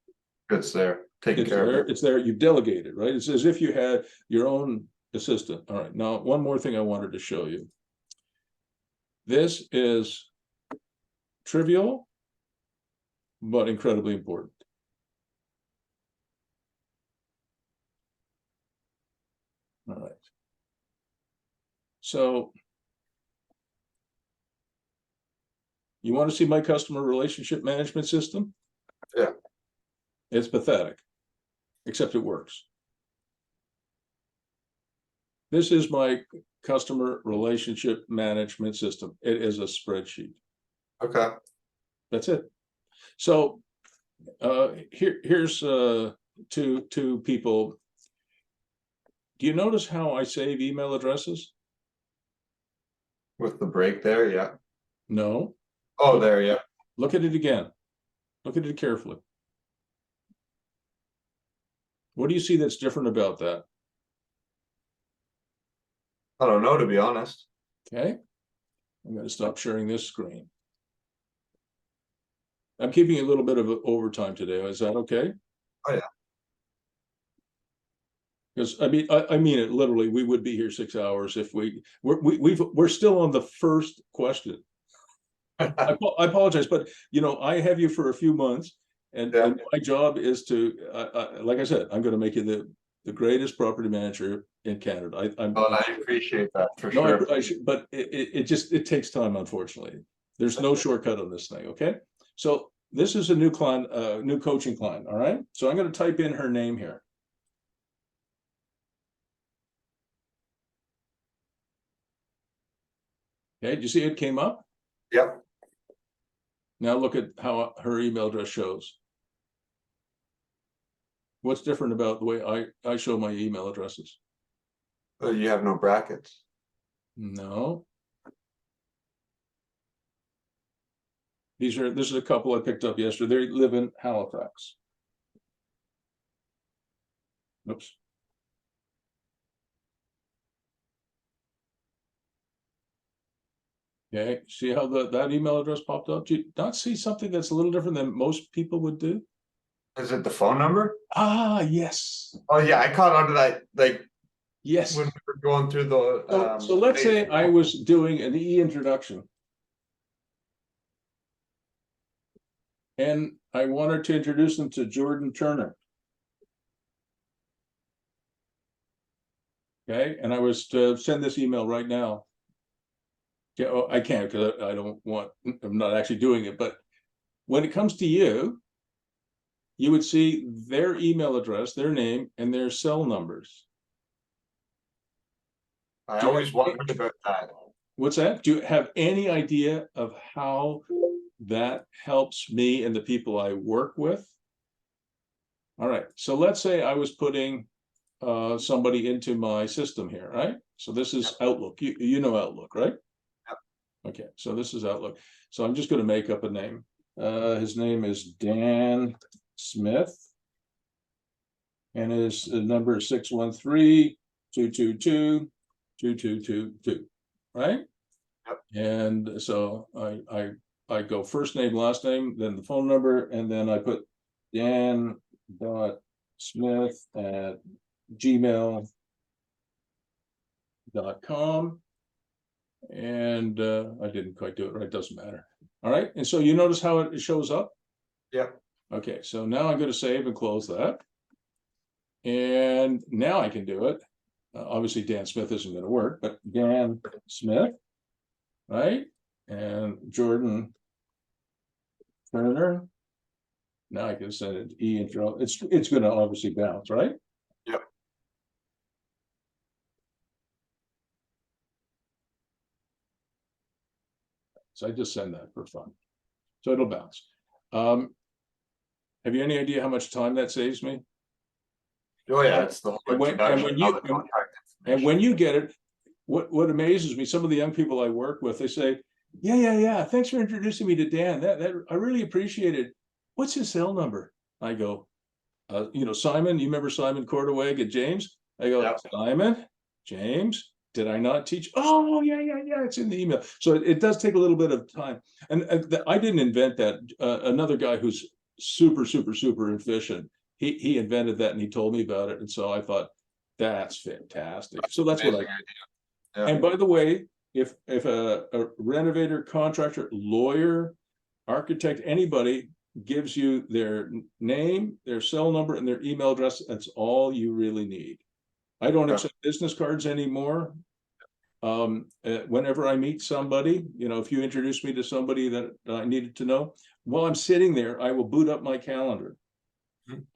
[SPEAKER 2] It's there, taking
[SPEAKER 1] It's
[SPEAKER 2] care of
[SPEAKER 1] there,
[SPEAKER 2] it.
[SPEAKER 1] it's there, you delegate it, right? It's as if you had your own assistant. All right, now, one more thing I wanted to show you. This is trivial, but incredibly important. All right. So you want to see my customer relationship management system?
[SPEAKER 2] Yeah.
[SPEAKER 1] It's pathetic, except it works. This is my customer relationship management system. It is a spreadsheet.
[SPEAKER 2] Okay.
[SPEAKER 1] That's it. So here's two people. Do you notice how I save email addresses?
[SPEAKER 2] With the break there, yeah.
[SPEAKER 1] No.
[SPEAKER 2] Oh, there, yeah.
[SPEAKER 1] Look at it again. Look at it carefully. What do you see that's different about that?
[SPEAKER 2] I don't know, to be honest.
[SPEAKER 1] Okay. I'm going to stop sharing this screen. I'm keeping a little bit of overtime today. Is that okay?
[SPEAKER 2] Oh, yeah.
[SPEAKER 1] Because I mean it literally. We would be here 6 hours if we're still on the first question. I apologize, but I have you for a few months, and my job is to, like I said, I'm going to make you the greatest property manager in Canada.
[SPEAKER 2] I appreciate that for sure.
[SPEAKER 1] But it takes time, unfortunately. There's no shortcut on this thing. Okay, so this is a new client, new coaching client. All right, so I'm going to type in her name here. Okay, do you see it came up?
[SPEAKER 2] Yep.
[SPEAKER 1] Now look at how her email address shows. What's different about the way I show my email addresses?
[SPEAKER 2] You have no brackets.
[SPEAKER 1] No. This is a couple I picked up yesterday. They live in Halifax. Oops. Okay, see how that email address popped up? Do you not see something that's a little different than most people would do?
[SPEAKER 2] Is it the phone number?
[SPEAKER 1] Ah, yes.
[SPEAKER 2] Oh yeah, I caught onto that, like,
[SPEAKER 1] Yes.
[SPEAKER 2] when we were going through the
[SPEAKER 1] So let's say I was doing an e-introduction. And I wanted to introduce them to Jordan Turner. Okay, and I was to send this email right now. Yeah, oh, I can't because I don't want, I'm not actually doing it. But when it comes to you, you would see their email address, their name, and their cell numbers.
[SPEAKER 2] I always wondered about that.
[SPEAKER 1] What's that? Do you have any idea of how that helps me and the people I work with? All right, so let's say I was putting somebody into my system here, right? So this is Outlook. You know Outlook, right?
[SPEAKER 2] Yep.
[SPEAKER 1] Okay, so this is Outlook. So I'm just going to make up a name. His name is Dan Smith, and his number is 613-222-2222, right?
[SPEAKER 2] Yep.
[SPEAKER 1] And so I go first name, last name, then the phone number, and then I put dan.smith@gmail.com. And I didn't quite do it right, doesn't matter. All right, and so you notice how it shows up?
[SPEAKER 2] Yep.
[SPEAKER 1] Okay, so now I'm going to save and close that. And now I can do it. Obviously Dan Smith isn't going to work, but Dan Smith, right? And Jordan Turner. Now I can send it e-intro. It's going to obviously bounce, right?
[SPEAKER 2] Yep.
[SPEAKER 1] So I just send that for fun. So it'll bounce. Have you any idea how much time that saves me?
[SPEAKER 2] Oh yeah, it's the whole introduction.
[SPEAKER 1] And when you get it, what amazes me, some of the young people I work with, they say, yeah, thanks for introducing me to Dan. That I really appreciate it. What's his cell number? I go, Simon, you remember Simon Cordaweg at James? I go, yep. Simon, James, did I not teach? Oh, yeah, it's in the email. So it does take a little bit of time. And I didn't invent that. Another guy who's super efficient he invented that and he told me about it. And so I thought, that's fantastic. So that's what I,
[SPEAKER 2] Yeah.
[SPEAKER 1] and by the way, if a renovator, contractor, lawyer, architect, anybody gives you their name, their cell number, and their email address, that's all you really need. I don't
[SPEAKER 2] Yeah.
[SPEAKER 1] accept business cards anymore. Whenever I meet somebody, you know, if you introduce me to somebody that I needed to know, while I'm sitting there, I will boot up my calendar.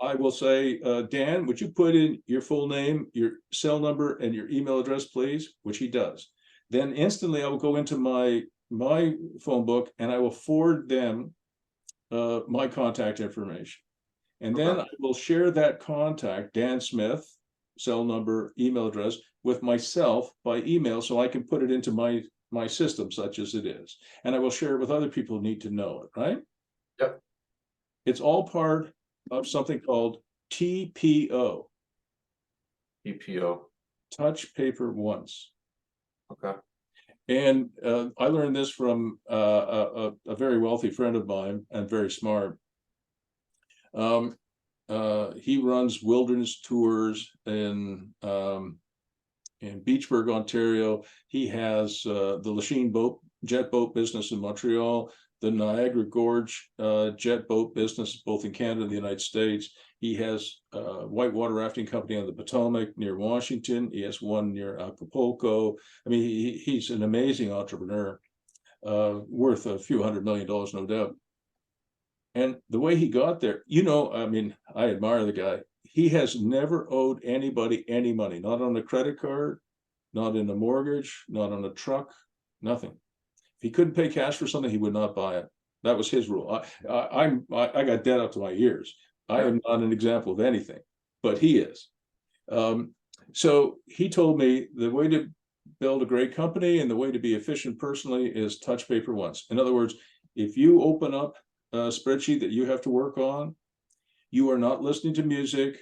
[SPEAKER 1] I will say, Dan, would you put in your full name, your cell number, and your email address, please? Which he does. Then instantly I will go into my phone book and I will forward them my contact information. And then I will share that contact, Dan Smith, cell number, email address, with myself by email so I can put it into my system, such as it is. And I will share it with other people who need to know it, right?
[SPEAKER 2] Yep.
[SPEAKER 1] It's all part of something called TPO.
[SPEAKER 2] EPO.
[SPEAKER 1] Touch paper once.
[SPEAKER 2] Okay.
[SPEAKER 1] And I learned this from a very wealthy friend of mine and very smart. He runs wilderness tours in Beachburg, Ontario. He has the Lachine jet boat business in Montreal, the Niagara Gorge jet boat business, both in Canada and the United States. He has a whitewater rafting company on the Potomac near Washington. He has one near Acapulco. I mean, he's an amazing entrepreneur, worth a few $100 million, no doubt. And the way he got there, you know, I mean, I admire the guy. He has never owed anybody any money, not on a credit card, not in a mortgage, not on a truck, nothing. If he couldn't pay cash for something, he would not buy it. That was his rule. I got debt up to my ears. I am not an example of anything, but he is. So he told me the way to build a great company and the way to be efficient personally is touch paper once. In other words, if you open up a spreadsheet that you have to work on, you are not listening to music,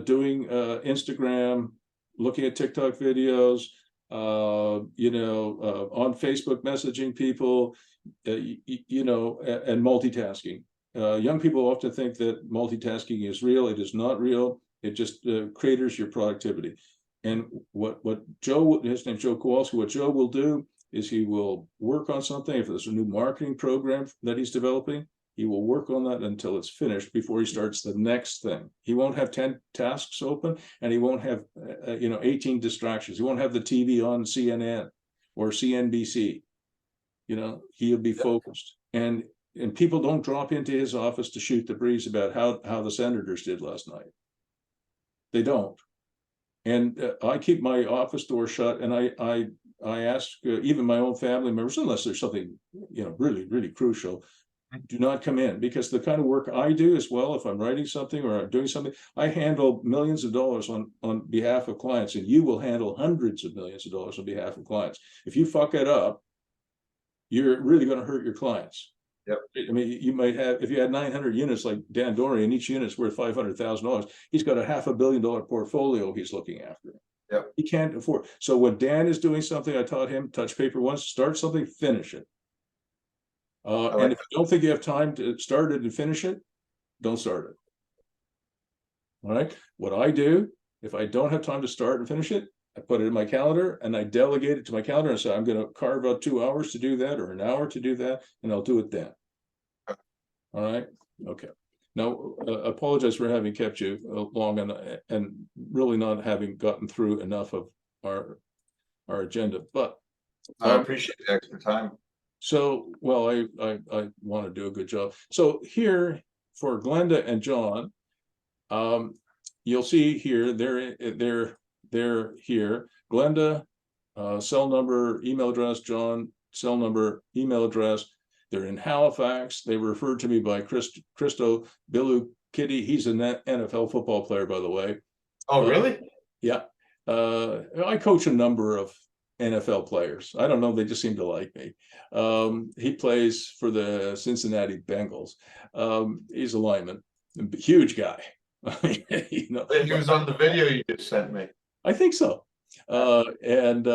[SPEAKER 1] doing Instagram, looking at TikTok videos, you know, on Facebook messaging people, you know, and multitasking. Young people often think that multitasking is real. It is not real. It just craters your productivity. And what Joe, his name's Joe Kowalski, what Joe will do is he will work on something. If there's a new marketing program that he's developing, he will work on that until it's finished before he starts the next thing. He won't have 10 tasks open, and he won't have, you know, 18 distractions. He won't have the TV on CNN or CNBC. You know, he'll be focused. And people don't drop into his office to shoot the breeze about how the senators did last night. They don't. And I keep my office door shut, and I ask even my own family members, unless there's something, you know, really, really crucial, do not come in, because the kind of work I do as well, if I'm writing something or I'm doing something, I handle millions of dollars on behalf of clients, and you will handle hundreds of millions of dollars on behalf of clients. If you fuck it up, you're really going to hurt your clients.
[SPEAKER 2] Yep.
[SPEAKER 1] I mean, you might have, if you had 900 units like Dan Dore, and each unit's worth $500,000, he's got a $500 million portfolio he's looking after.
[SPEAKER 2] Yep.
[SPEAKER 1] He can't afford. So when Dan is doing something, I taught him, touch paper once, start something, finish it. And if you don't think you have time to start it and finish it, don't start it. All right. What I do, if I don't have time to start and finish it, I put it in my calendar and I delegate it to my calendar and say, I'm going to carve out 2 hours to do that, or an hour to do that, and I'll do it then. All right. Okay. Now, apologize for having kept you long and really not having gotten through enough of our agenda, but
[SPEAKER 2] I appreciate the extra time.
[SPEAKER 1] So, well, I want to do a good job. So here for Glenda and John, you'll see here, they're here. Glenda, cell number, email address, John, cell number, email address. They're in Halifax. They were referred to me by Christo Bilu Kitty. He's an NFL football player, by the way.
[SPEAKER 2] Oh, really?
[SPEAKER 1] Yeah. I coach a number of NFL players. I don't know, they just seem to like me. He plays for the Cincinnati Bengals. He's a lineman, a huge guy. You know,
[SPEAKER 2] He was on the video you just sent me.
[SPEAKER 1] I think so. And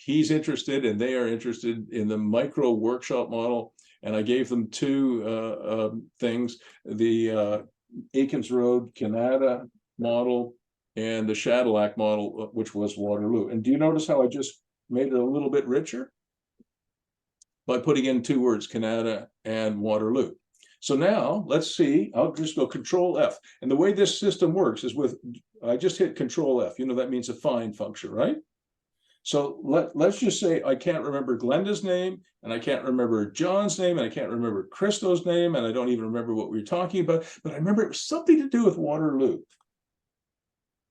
[SPEAKER 1] he's interested, and they are interested in the micro workshop model. And I gave them two things. The Aikens Road, Canada model, and the Cadillac model, which was Waterloo. And do you notice how I just made it a little bit richer? By putting in two words, Canada and Waterloo. So now let's see, I'll just go Control F. And the way this system works is with, I just hit Control F, that means a find function, right? So let's just say I can't remember Glenda's name, and I can't remember John's name, and I can't remember Christo's name, and I don't even remember what we were talking about, but I remember it was something to do with Waterloo.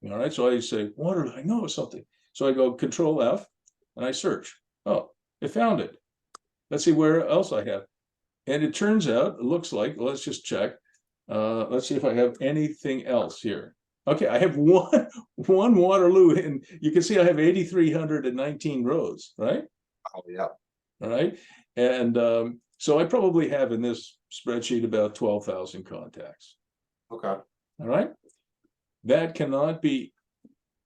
[SPEAKER 1] All right, so I say, Waterloo, I know it's something. So I go Control F, and I search. Oh, it found it. Let's see where else I have. And it turns out, it looks like, let's just check. Let's see if I have anything else here. Okay, I have one Waterloo, and you can see I have 8,319 rows, right?
[SPEAKER 2] Oh, yeah.
[SPEAKER 1] All right. And so I probably have in this spreadsheet about 12,000 contacts.
[SPEAKER 2] Okay.
[SPEAKER 1] All right. That cannot be,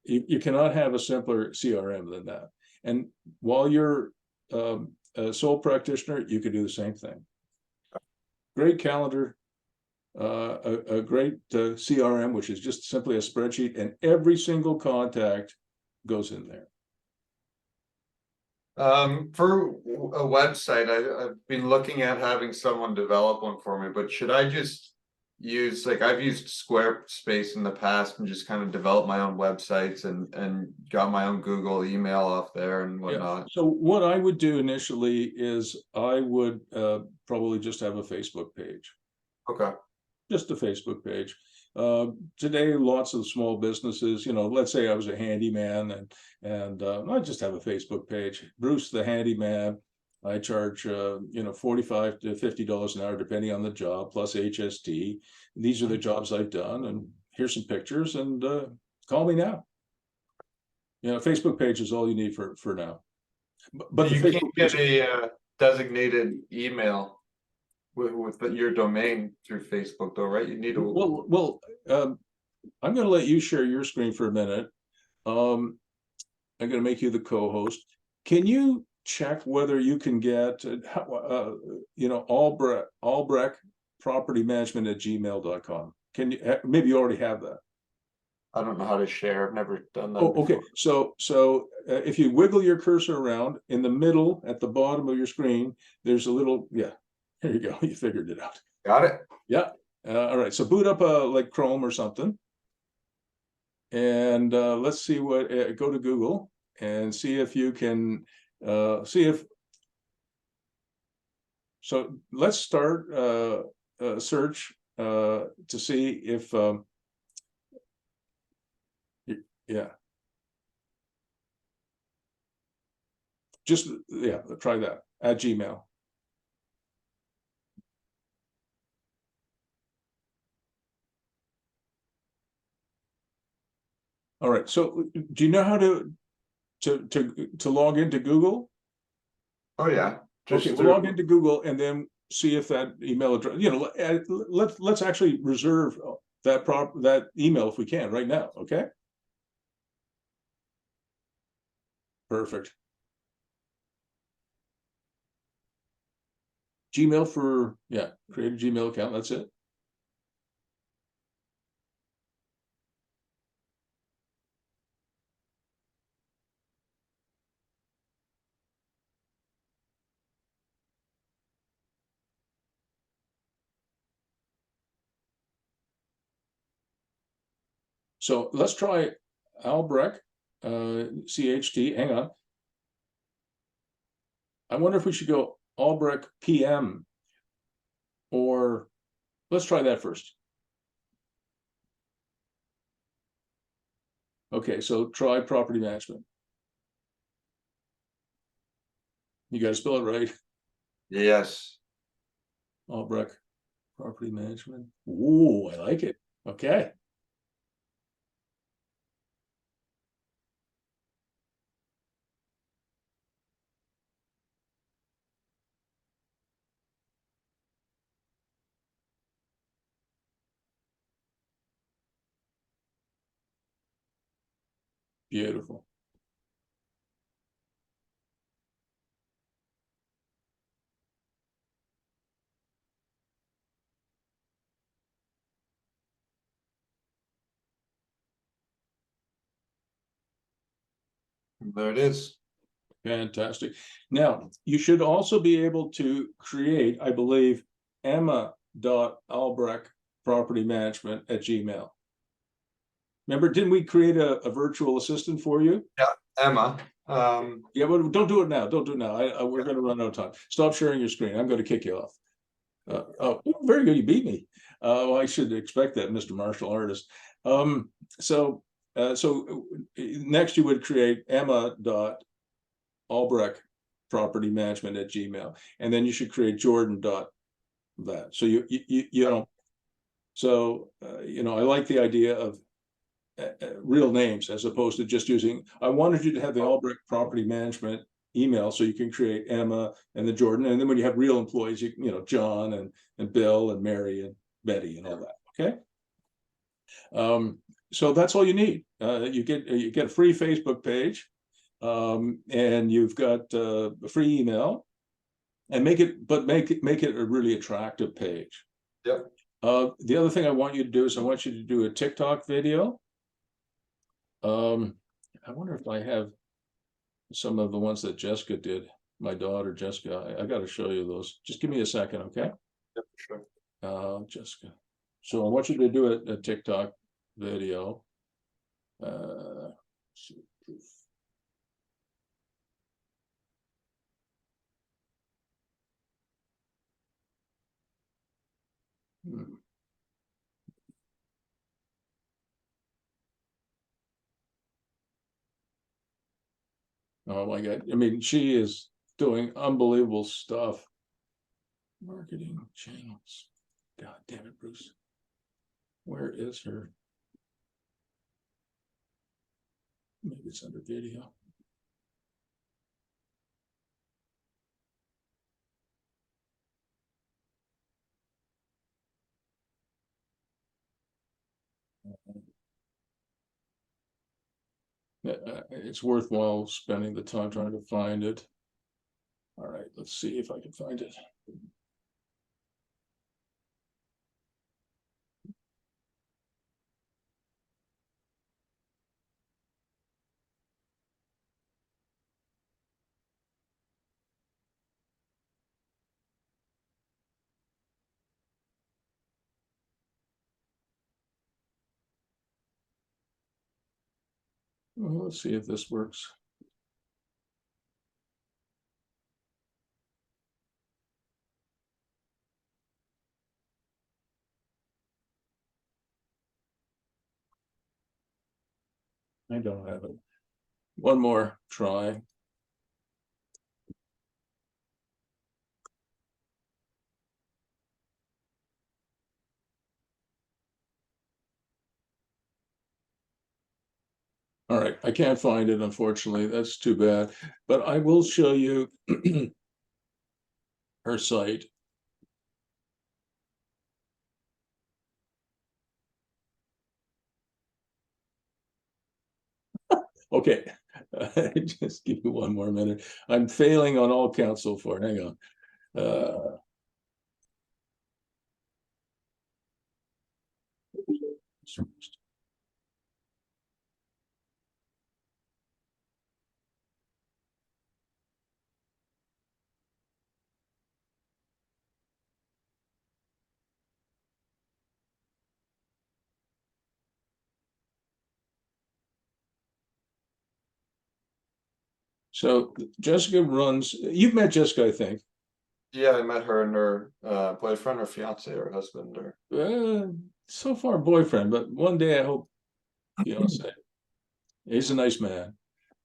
[SPEAKER 1] you cannot have a simpler CRM than that. And while you're a sole practitioner, you could do the same thing. Great calendar, a great CRM, which is just simply a spreadsheet, and every single contact goes in there.
[SPEAKER 2] For a website, I've been looking at having someone develop one for me, but should I just use, like, I've used Squarespace in the past and just kind of developed my own websites and got my own Google email off there and whatnot.
[SPEAKER 1] So what I would do initially is I would probably just have a Facebook page.
[SPEAKER 2] Okay.
[SPEAKER 1] Just a Facebook page. Today, lots of small businesses, let's say I was a handyman and I just have a Facebook page. Bruce the handyman. I charge $45 to $50 an hour depending on the job, plus HST. These are the jobs I've done, and here's some pictures, and call me now. Facebook page is all you need for now. But
[SPEAKER 2] you
[SPEAKER 1] the
[SPEAKER 2] can't get a designated email with your domain through Facebook, though, right? You need a
[SPEAKER 1] I'm going to let you share your screen for a minute. I'm going to make you the co-host. Can you check whether you can get Albrecht property management at gmail.com? Can you, maybe you already have that?
[SPEAKER 2] I don't know how to share. I've never done that.
[SPEAKER 1] Oh, okay. So if you wiggle your cursor around in the middle at the bottom of your screen, there's a little, there you go. You figured it out.
[SPEAKER 2] Got it.
[SPEAKER 1] Yeah. All right. So boot up like Chrome or something. And let's see what, go to Google and see if you can, so let's start a search to see if, try that at Gmail. All right. So do you know how to log into Google?
[SPEAKER 2] Oh yeah.
[SPEAKER 1] Okay, we'll log into Google and then see if that email address, let's actually reserve that email if we can right now. Okay. Perfect. Gmail for, create a Gmail account. That's it. So let's try Albrecht, CHT. Hang on. I wonder if we should go Albrecht PM, or let's try that first. Okay, so try property management. You got to spell it right.
[SPEAKER 2] Yes.
[SPEAKER 1] Albrecht property management. Ooh, I like it. Okay. Beautiful.
[SPEAKER 2] There it is.
[SPEAKER 1] Fantastic. Now, you should also be able to create, I believe, Emma.Albrecht property management at Gmail. Remember, didn't we create a virtual assistant for you?
[SPEAKER 2] Emma.
[SPEAKER 1] Yeah, but don't do it now. Don't do it now. We're going to run out of time. Stop sharing your screen. I'm going to kick you off. Oh, very good. You beat me. Well, I should expect that, Mr. Martial Artist. So next you would create Emma.Albrecht property management at Gmail, and then you should create Jordan.that. So you know, so you know, I like the idea of real names as opposed to just using. I wanted you to have the Albrecht property management email so you can create Emma and the Jordan, and then when you have real employees, you know, John and Bill and Mary and Betty and all that. Okay. So that's all you need. You get a free Facebook page, and you've got a free email, and make it a really attractive page.
[SPEAKER 2] Yep.
[SPEAKER 1] The other thing I want you to do is I want you to do a TikTok video. I wonder if I have some of the ones that Jessica did. My daughter Jessica. I got to show you those. Just give me a second, okay?
[SPEAKER 2] Yep, sure.
[SPEAKER 1] Jessica. So I want you to do a TikTok video. Oh my God. I mean, she is doing unbelievable stuff. Marketing channels. God damn it, Bruce. Where is her? Maybe it's under video. It's worthwhile spending the time trying to find it. All right, let's see if I can find it. Well, let's see if this works. I don't have it. One more try. All right, I can't find it, unfortunately. That's too bad. But I will show you her site. Okay, just give me one more minute. I'm failing on all counts so far. Hang on. So Jessica runs, you've met Jessica, I think.
[SPEAKER 2] Yeah, I met her and her boyfriend or fiance or husband or
[SPEAKER 1] So far boyfriend, but one day I hope fiance. He's a nice man.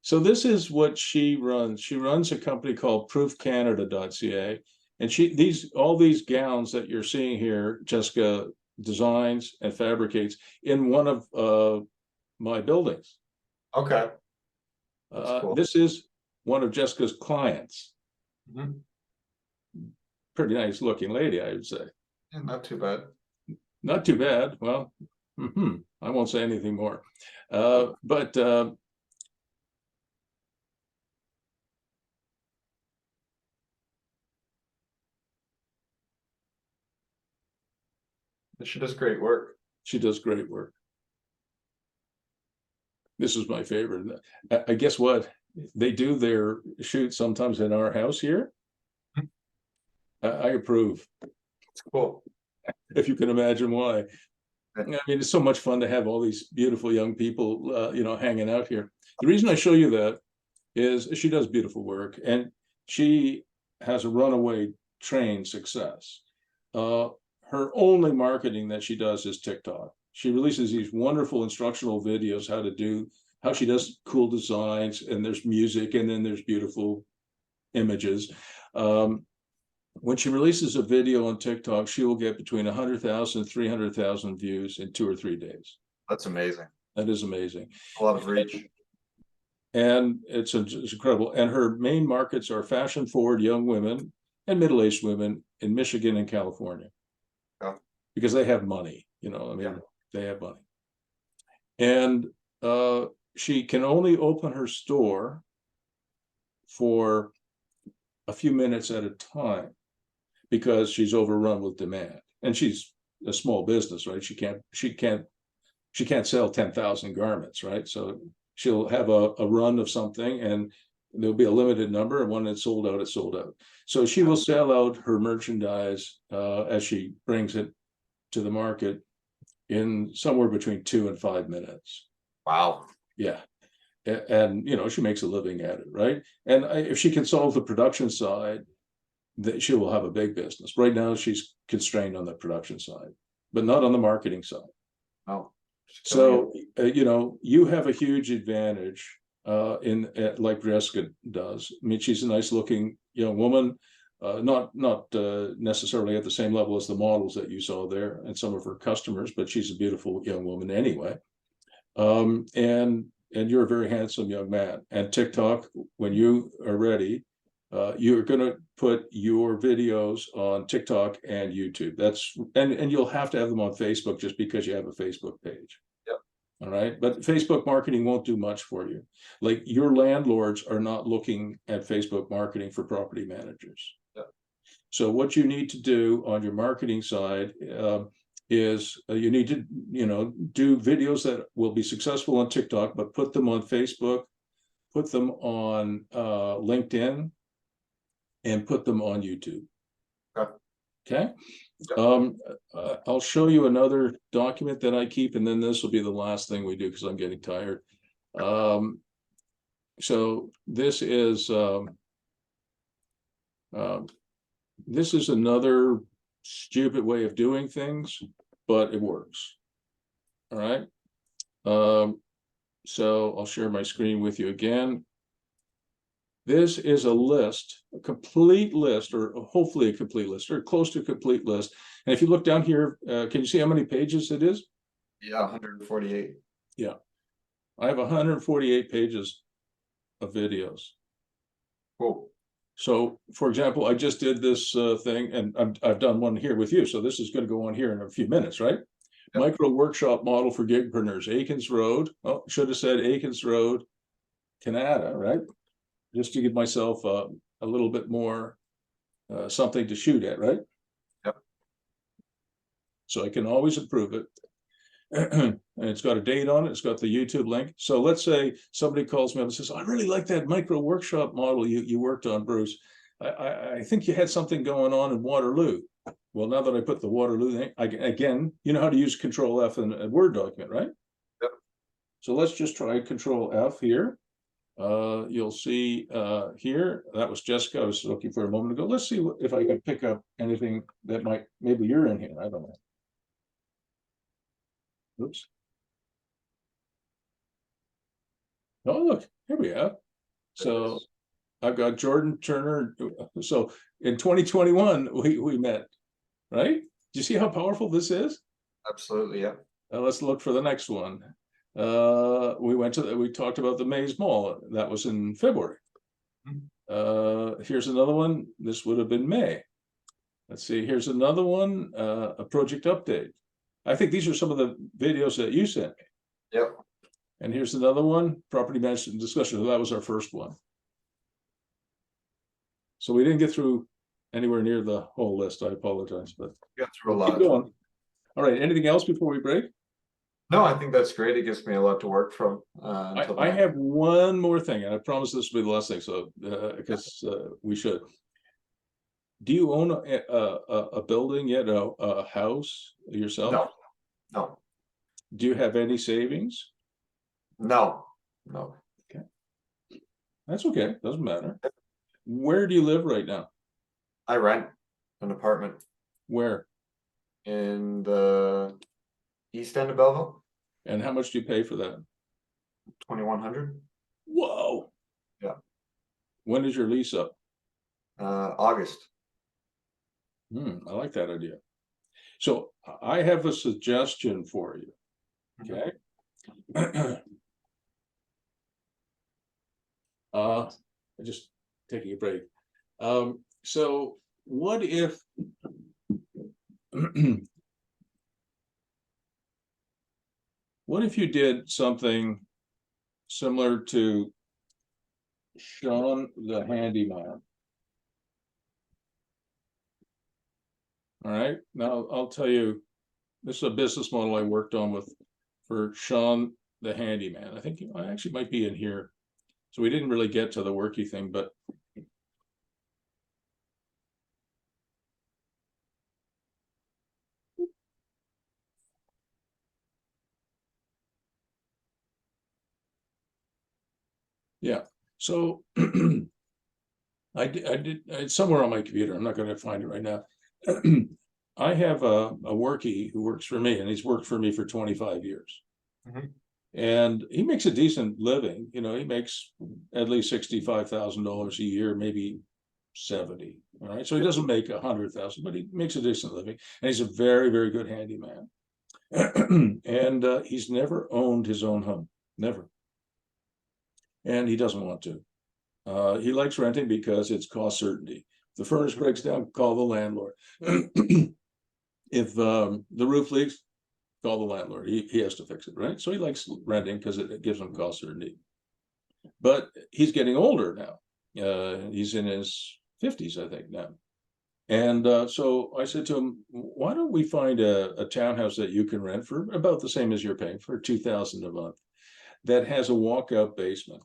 [SPEAKER 1] So this is what she runs. She runs a company called proofcanada.ca. And all these gowns that you're seeing here, Jessica designs and fabricates in one of my buildings.
[SPEAKER 2] Okay. Cool.
[SPEAKER 1] This is one of Jessica's clients.
[SPEAKER 2] Mhm.
[SPEAKER 1] Pretty nice looking lady, I would say.
[SPEAKER 2] Yeah, not too bad.
[SPEAKER 1] Not too bad. Well, I won't say anything more. But
[SPEAKER 2] She does great work.
[SPEAKER 1] she does great work. This is my favorite. I guess what? they do their shoot sometimes in our house here. I approve,
[SPEAKER 2] It's cool.
[SPEAKER 1] if you can imagine why. I mean, it's so much fun to have all these beautiful young people, you know, hanging out here. The reason I show you that is she does beautiful work, and she has a runaway train success. Her only marketing that she does is TikTok. She releases these wonderful instructional videos how she does cool designs, and there's music, and then there's beautiful images. When she releases a video on TikTok, she will get between 100,000 and 300,000 views in 2 or 3 days.
[SPEAKER 2] That's amazing.
[SPEAKER 1] That is amazing.
[SPEAKER 2] A lot of reach.
[SPEAKER 1] And it's incredible. And her main markets are fashion forward young women and middle-aged women in Michigan and California.
[SPEAKER 2] Yeah.
[SPEAKER 1] Because they have money, you know, I mean, they have money. And she can only open her store for a few minutes at a time because she's overrun with demand. And she's a small business, right? She can't sell 10,000 garments, right? So she'll have a run of something, and there'll be a limited number, and when it's sold out, it's sold out. So she will sell out her merchandise as she brings it to the market in somewhere between 2 and 5 minutes.
[SPEAKER 2] Wow.
[SPEAKER 1] Yeah. And you know, she makes a living at it, right? And if she can solve the production side, that she will have a big business. Right now, she's constrained on the production side, but not on the marketing side.
[SPEAKER 2] Oh.
[SPEAKER 1] So, you know, you have a huge advantage like Jessica does. I mean, she's a nice looking young woman, not necessarily at the same level as the models that you saw there and some of her customers, but she's a beautiful young woman anyway. And you're a very handsome young man. And TikTok, when you are ready, you're going to put your videos on TikTok and YouTube. And you'll have to have them on Facebook just because you have a Facebook page.
[SPEAKER 2] Yep.
[SPEAKER 1] All right. But Facebook marketing won't do much for you. Like, your landlords are not looking at Facebook marketing for property managers.
[SPEAKER 2] Yep.
[SPEAKER 1] So what you need to do on your marketing side is you need to, you know, do videos that will be successful on TikTok, but put them on Facebook, put them on LinkedIn, and put them on YouTube. Okay. I'll show you another document that I keep, and then this will be the last thing we do because I'm getting tired. So this is another stupid way of doing things, but it works. All right. So I'll share my screen with you again. This is a list, a complete list, or hopefully a complete list, or close to a complete list. And if you look down here, can you see how many pages it is?
[SPEAKER 2] Yeah, 148.
[SPEAKER 1] Yeah. I have 148 pages of videos.
[SPEAKER 2] Cool.
[SPEAKER 1] So, for example, I just did this thing, and I've done one here with you. So this is going to go on here in a few minutes, right? Yep. Micro workshop model for gigpreneurs, Aikens Road. Oh, should have said Aikens Road, Canada, right? Just to give myself a little bit more something to shoot at, right?
[SPEAKER 2] Yep.
[SPEAKER 1] So I can always approve it. And it's got a date on it. It's got the YouTube link. So let's say somebody calls me up and says, I really like that micro workshop model you worked on, Bruce. I think you had something going on in Waterloo. Well, now that I put the Waterloo thing, again, you know how to use Control F in a Word document, right?
[SPEAKER 2] Yep.
[SPEAKER 1] So let's just try Control F here. You'll see here, that was Jessica I was looking for a moment ago. Let's see if I can pick up anything that maybe you're in here. I don't know. Oops. Oh, look, here we are. So I've got Jordan Turner. So in 2021, we met, right? Do you see how powerful this is?
[SPEAKER 2] Absolutely, yeah.
[SPEAKER 1] Let's look for the next one. We talked about the Maze Mall. That was in February. Here's another one. This would have been May. Let's see. Here's another one. A project update. I think these are some of the videos that you sent me.
[SPEAKER 2] Yep.
[SPEAKER 1] And here's another one. Property management discussion. That was our first one. So we didn't get through anywhere near the whole list. I apologize, but
[SPEAKER 2] Got through a
[SPEAKER 1] keep
[SPEAKER 2] lot.
[SPEAKER 1] going. All right. Anything else before we break?
[SPEAKER 2] No, I think that's great. It gives me a lot to work from.
[SPEAKER 1] I have one more thing, and I promise this will be the last thing. So, because we should. Do you own a building yet? A house yourself?
[SPEAKER 2] No, no,
[SPEAKER 1] Do you have any savings?
[SPEAKER 2] no, no.
[SPEAKER 1] That's okay. Doesn't matter. Where do you live right now?
[SPEAKER 2] I rent an apartment
[SPEAKER 1] Where?
[SPEAKER 2] in the east end of Belleville,
[SPEAKER 1] And how much do you pay for that?
[SPEAKER 2] 2100.
[SPEAKER 1] Whoa.
[SPEAKER 2] Yeah.
[SPEAKER 1] When is your lease up?
[SPEAKER 2] August.
[SPEAKER 1] I like that idea. So I have a suggestion for you. Okay. Just taking a break. So what if what if you did something similar to Sean the Handyman? All right, now I'll tell you, this is a business model I worked on for Sean the Handyman. I think I actually might be in here. So we didn't really get to the worky thing, but yeah. So I did it's somewhere on my computer. I'm not going to find it right now. I have a workie who works for me, and he's worked for me for 25 years. And he makes a decent living. You know, he makes at least $65,000 a year, maybe 70. All right. So he doesn't make 100,000, but he makes a decent living. And he's a very, very good handyman. And he's never owned his own home, never. And he doesn't want to. He likes renting because it's cost certainty. If the furnace breaks down, call the landlord. If the roof leaks, call the landlord. He has to fix it, right? So he likes renting because it gives him cost certainty. But he's getting older now. He's in his 50s, I think, now. And so I said to him, why don't we find a townhouse that you can rent for about the same as you're paying, for $2,000 a month, that has a walkout basement.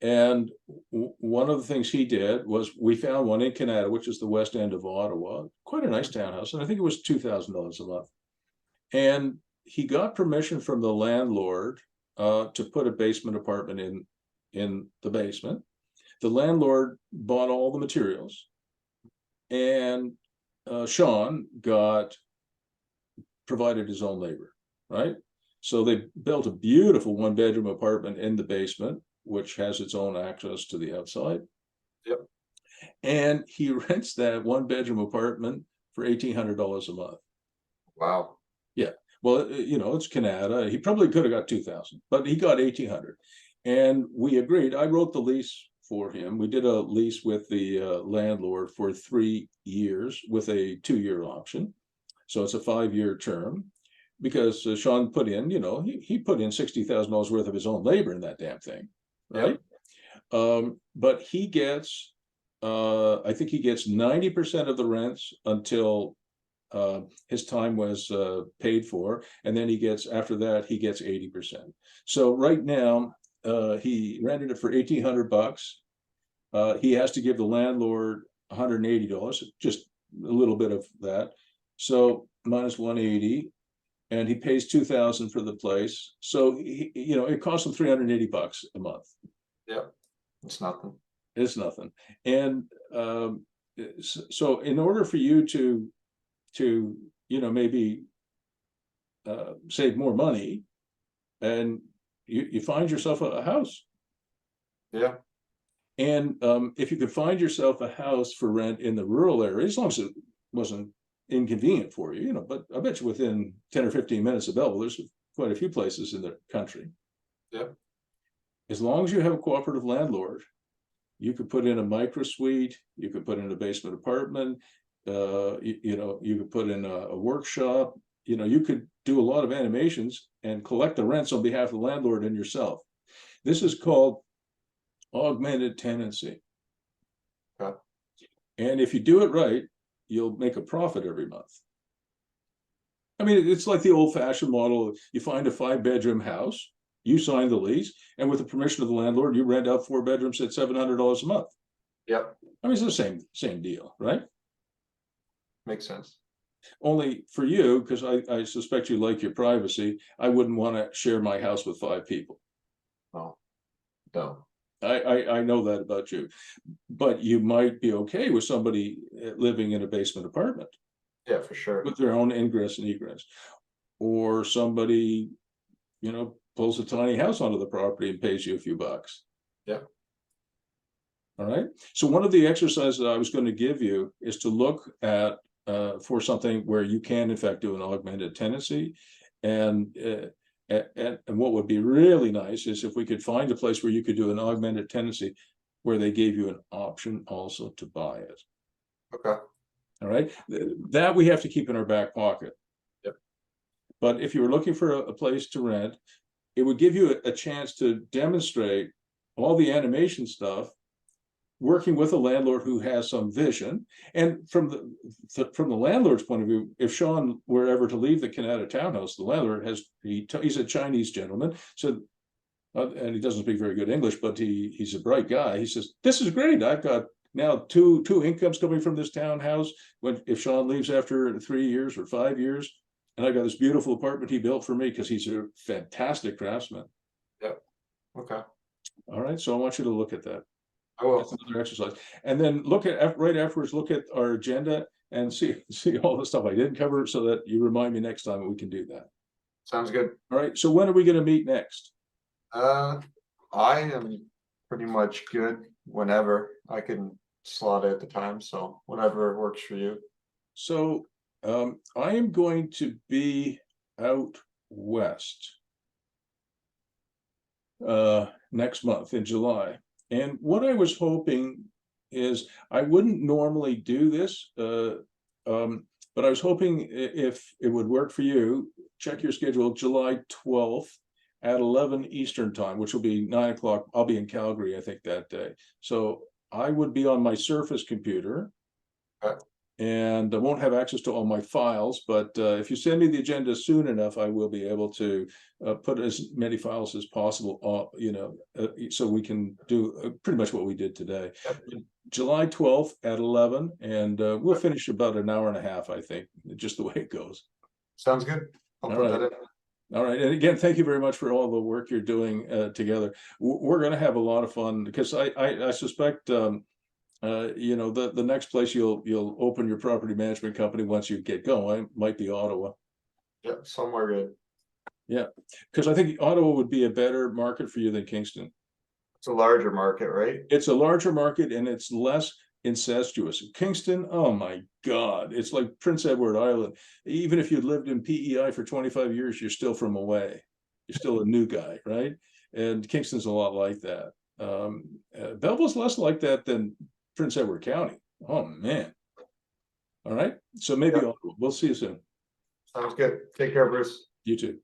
[SPEAKER 1] And one of the things he did was, we found one in Canada, which is the west end of Ottawa, quite a nice townhouse, and I think it was $2,000 a month. And he got permission from the landlord to put a basement apartment in the basement. The landlord bought all the materials, and Sean provided his own labor, right? So they built a beautiful one-bedroom apartment in the basement, which has its own access to the outside.
[SPEAKER 2] Yep.
[SPEAKER 1] And he rents that one-bedroom apartment for $1,800 a month.
[SPEAKER 2] Wow.
[SPEAKER 1] Yeah. Well, you know, it's Canada. He probably could have got 2,000, but he got 1,800. And we agreed. I wrote the lease for him. We did a lease with the landlord for 3 years with a 2-year option. So it's a 5-year term, because Sean put in, you know, he put in $60,000 worth of his own labor in that damn thing, right? Yep. But he gets, I think he gets 90% of the rents until his time was paid for, and then he gets, after that, he gets 80%. So right now, he rented it for $1,800. He has to give the landlord $180, just a little bit of that. So minus 180, and he pays $2,000 for the place. So you know, it costs him $380 a month.
[SPEAKER 2] Yep, it's nothing.
[SPEAKER 1] It's nothing. And so in order for you to you know, maybe save more money, and you find yourself a house.
[SPEAKER 2] Yeah.
[SPEAKER 1] And if you could find yourself a house for rent in the rural area, as long as it wasn't inconvenient for you, you know, but I bet you within 10 or 15 minutes of Belleville, there's quite a few places in the country.
[SPEAKER 2] Yeah.
[SPEAKER 1] As long as you have a cooperative landlord, you could put in a micro suite, you could put in a basement apartment, you know, you could put in a workshop, you know, you could do a lot of animations and collect the rents on behalf of the landlord and yourself. This is called augmented tenancy.
[SPEAKER 2] Okay.
[SPEAKER 1] And if you do it right, you'll make a profit every month. I mean, it's like the old-fashioned model. You find a 5-bedroom house, you sign the lease, and with the permission of the landlord, you rent out 4 bedrooms at $700 a month.
[SPEAKER 2] Yep,
[SPEAKER 1] I mean, it's the same deal, right?
[SPEAKER 2] makes sense.
[SPEAKER 1] Only for you, because I suspect you like your privacy, I wouldn't want to share my house with 5 people.
[SPEAKER 2] No, no,
[SPEAKER 1] I know that about you, but you might be okay with somebody living in a basement apartment
[SPEAKER 2] yeah, for sure.
[SPEAKER 1] with their own ingress and egress, or somebody, pulls a tiny house onto the property and pays you a few bucks.
[SPEAKER 2] Yeah.
[SPEAKER 1] All right. So one of the exercises I was going to give you is to look at for something where you can in fact do an augmented tenancy, and what would be really nice is if we could find a place where you could do an augmented tenancy where they gave you an option also to buy it.
[SPEAKER 2] Okay.
[SPEAKER 1] All right. That we have to keep in our back pocket.
[SPEAKER 2] Yep.
[SPEAKER 1] But if you were looking for a place to rent, it would give you a chance to demonstrate all the animation stuff, working with a landlord who has some vision. And from the landlord's point of view, if Sean were ever to leave the Canada townhouse, the landlord he's a Chinese gentleman, so and he doesn't speak very good English, but he's a bright guy. He says, "This is great. I've got now two incomes coming from this townhouse. If Sean leaves after 3 years or 5 years, and I got this beautiful apartment he built for me because he's a fantastic craftsman."
[SPEAKER 2] Yep. Okay.
[SPEAKER 1] All right, so I want you to look at that.
[SPEAKER 2] I will.
[SPEAKER 1] That's another exercise, and then look at right afterwards. Look at our agenda and see all the stuff I didn't cover, so that you remind me next time we can do that.
[SPEAKER 2] Sounds good.
[SPEAKER 1] All right. So when are we going to meet next?
[SPEAKER 2] I am pretty much good whenever I can slot it at the time, so whatever works for you.
[SPEAKER 1] So I am going to be out west next month in July. And what I was hoping is I wouldn't normally do this, but I was hoping if it would work for you, check your schedule, July 12th at 11 Eastern time, which will be 9 o'clock. I'll be in Calgary, I think, that day. So I would be on my Surface computer.
[SPEAKER 2] Okay.
[SPEAKER 1] And I won't have access to all my files, but if you send me the agenda soon enough, I will be able to put as many files as possible, so we can do pretty much what we did today.
[SPEAKER 2] Yep.
[SPEAKER 1] July 12th at 11, and we'll finish about an hour and a half, I think, just the way it goes.
[SPEAKER 2] Sounds good. I'll
[SPEAKER 1] All
[SPEAKER 2] put
[SPEAKER 1] right.
[SPEAKER 2] that in.
[SPEAKER 1] All right, and again, thank you very much for all the work you're doing together. We're going to have a lot of fun, because I suspect the next place you'll open your property management company once you get going might be Ottawa.
[SPEAKER 2] Yep, somewhere good.
[SPEAKER 1] Yeah, because I think Ottawa would be a better market for you than Kingston.
[SPEAKER 2] It's a larger market, right?
[SPEAKER 1] It's a larger market and it's less incestuous. Kingston, oh my God, it's like Prince Edward Island. Even if you lived in PEI for 25 years, you're still from away. You're still a new guy, right? And Kingston's a lot like that. Belleville's less like that than Prince Edward County. Oh man. All right. So maybe we'll see you soon.
[SPEAKER 2] Sounds good. Take care, Bruce.
[SPEAKER 1] You too.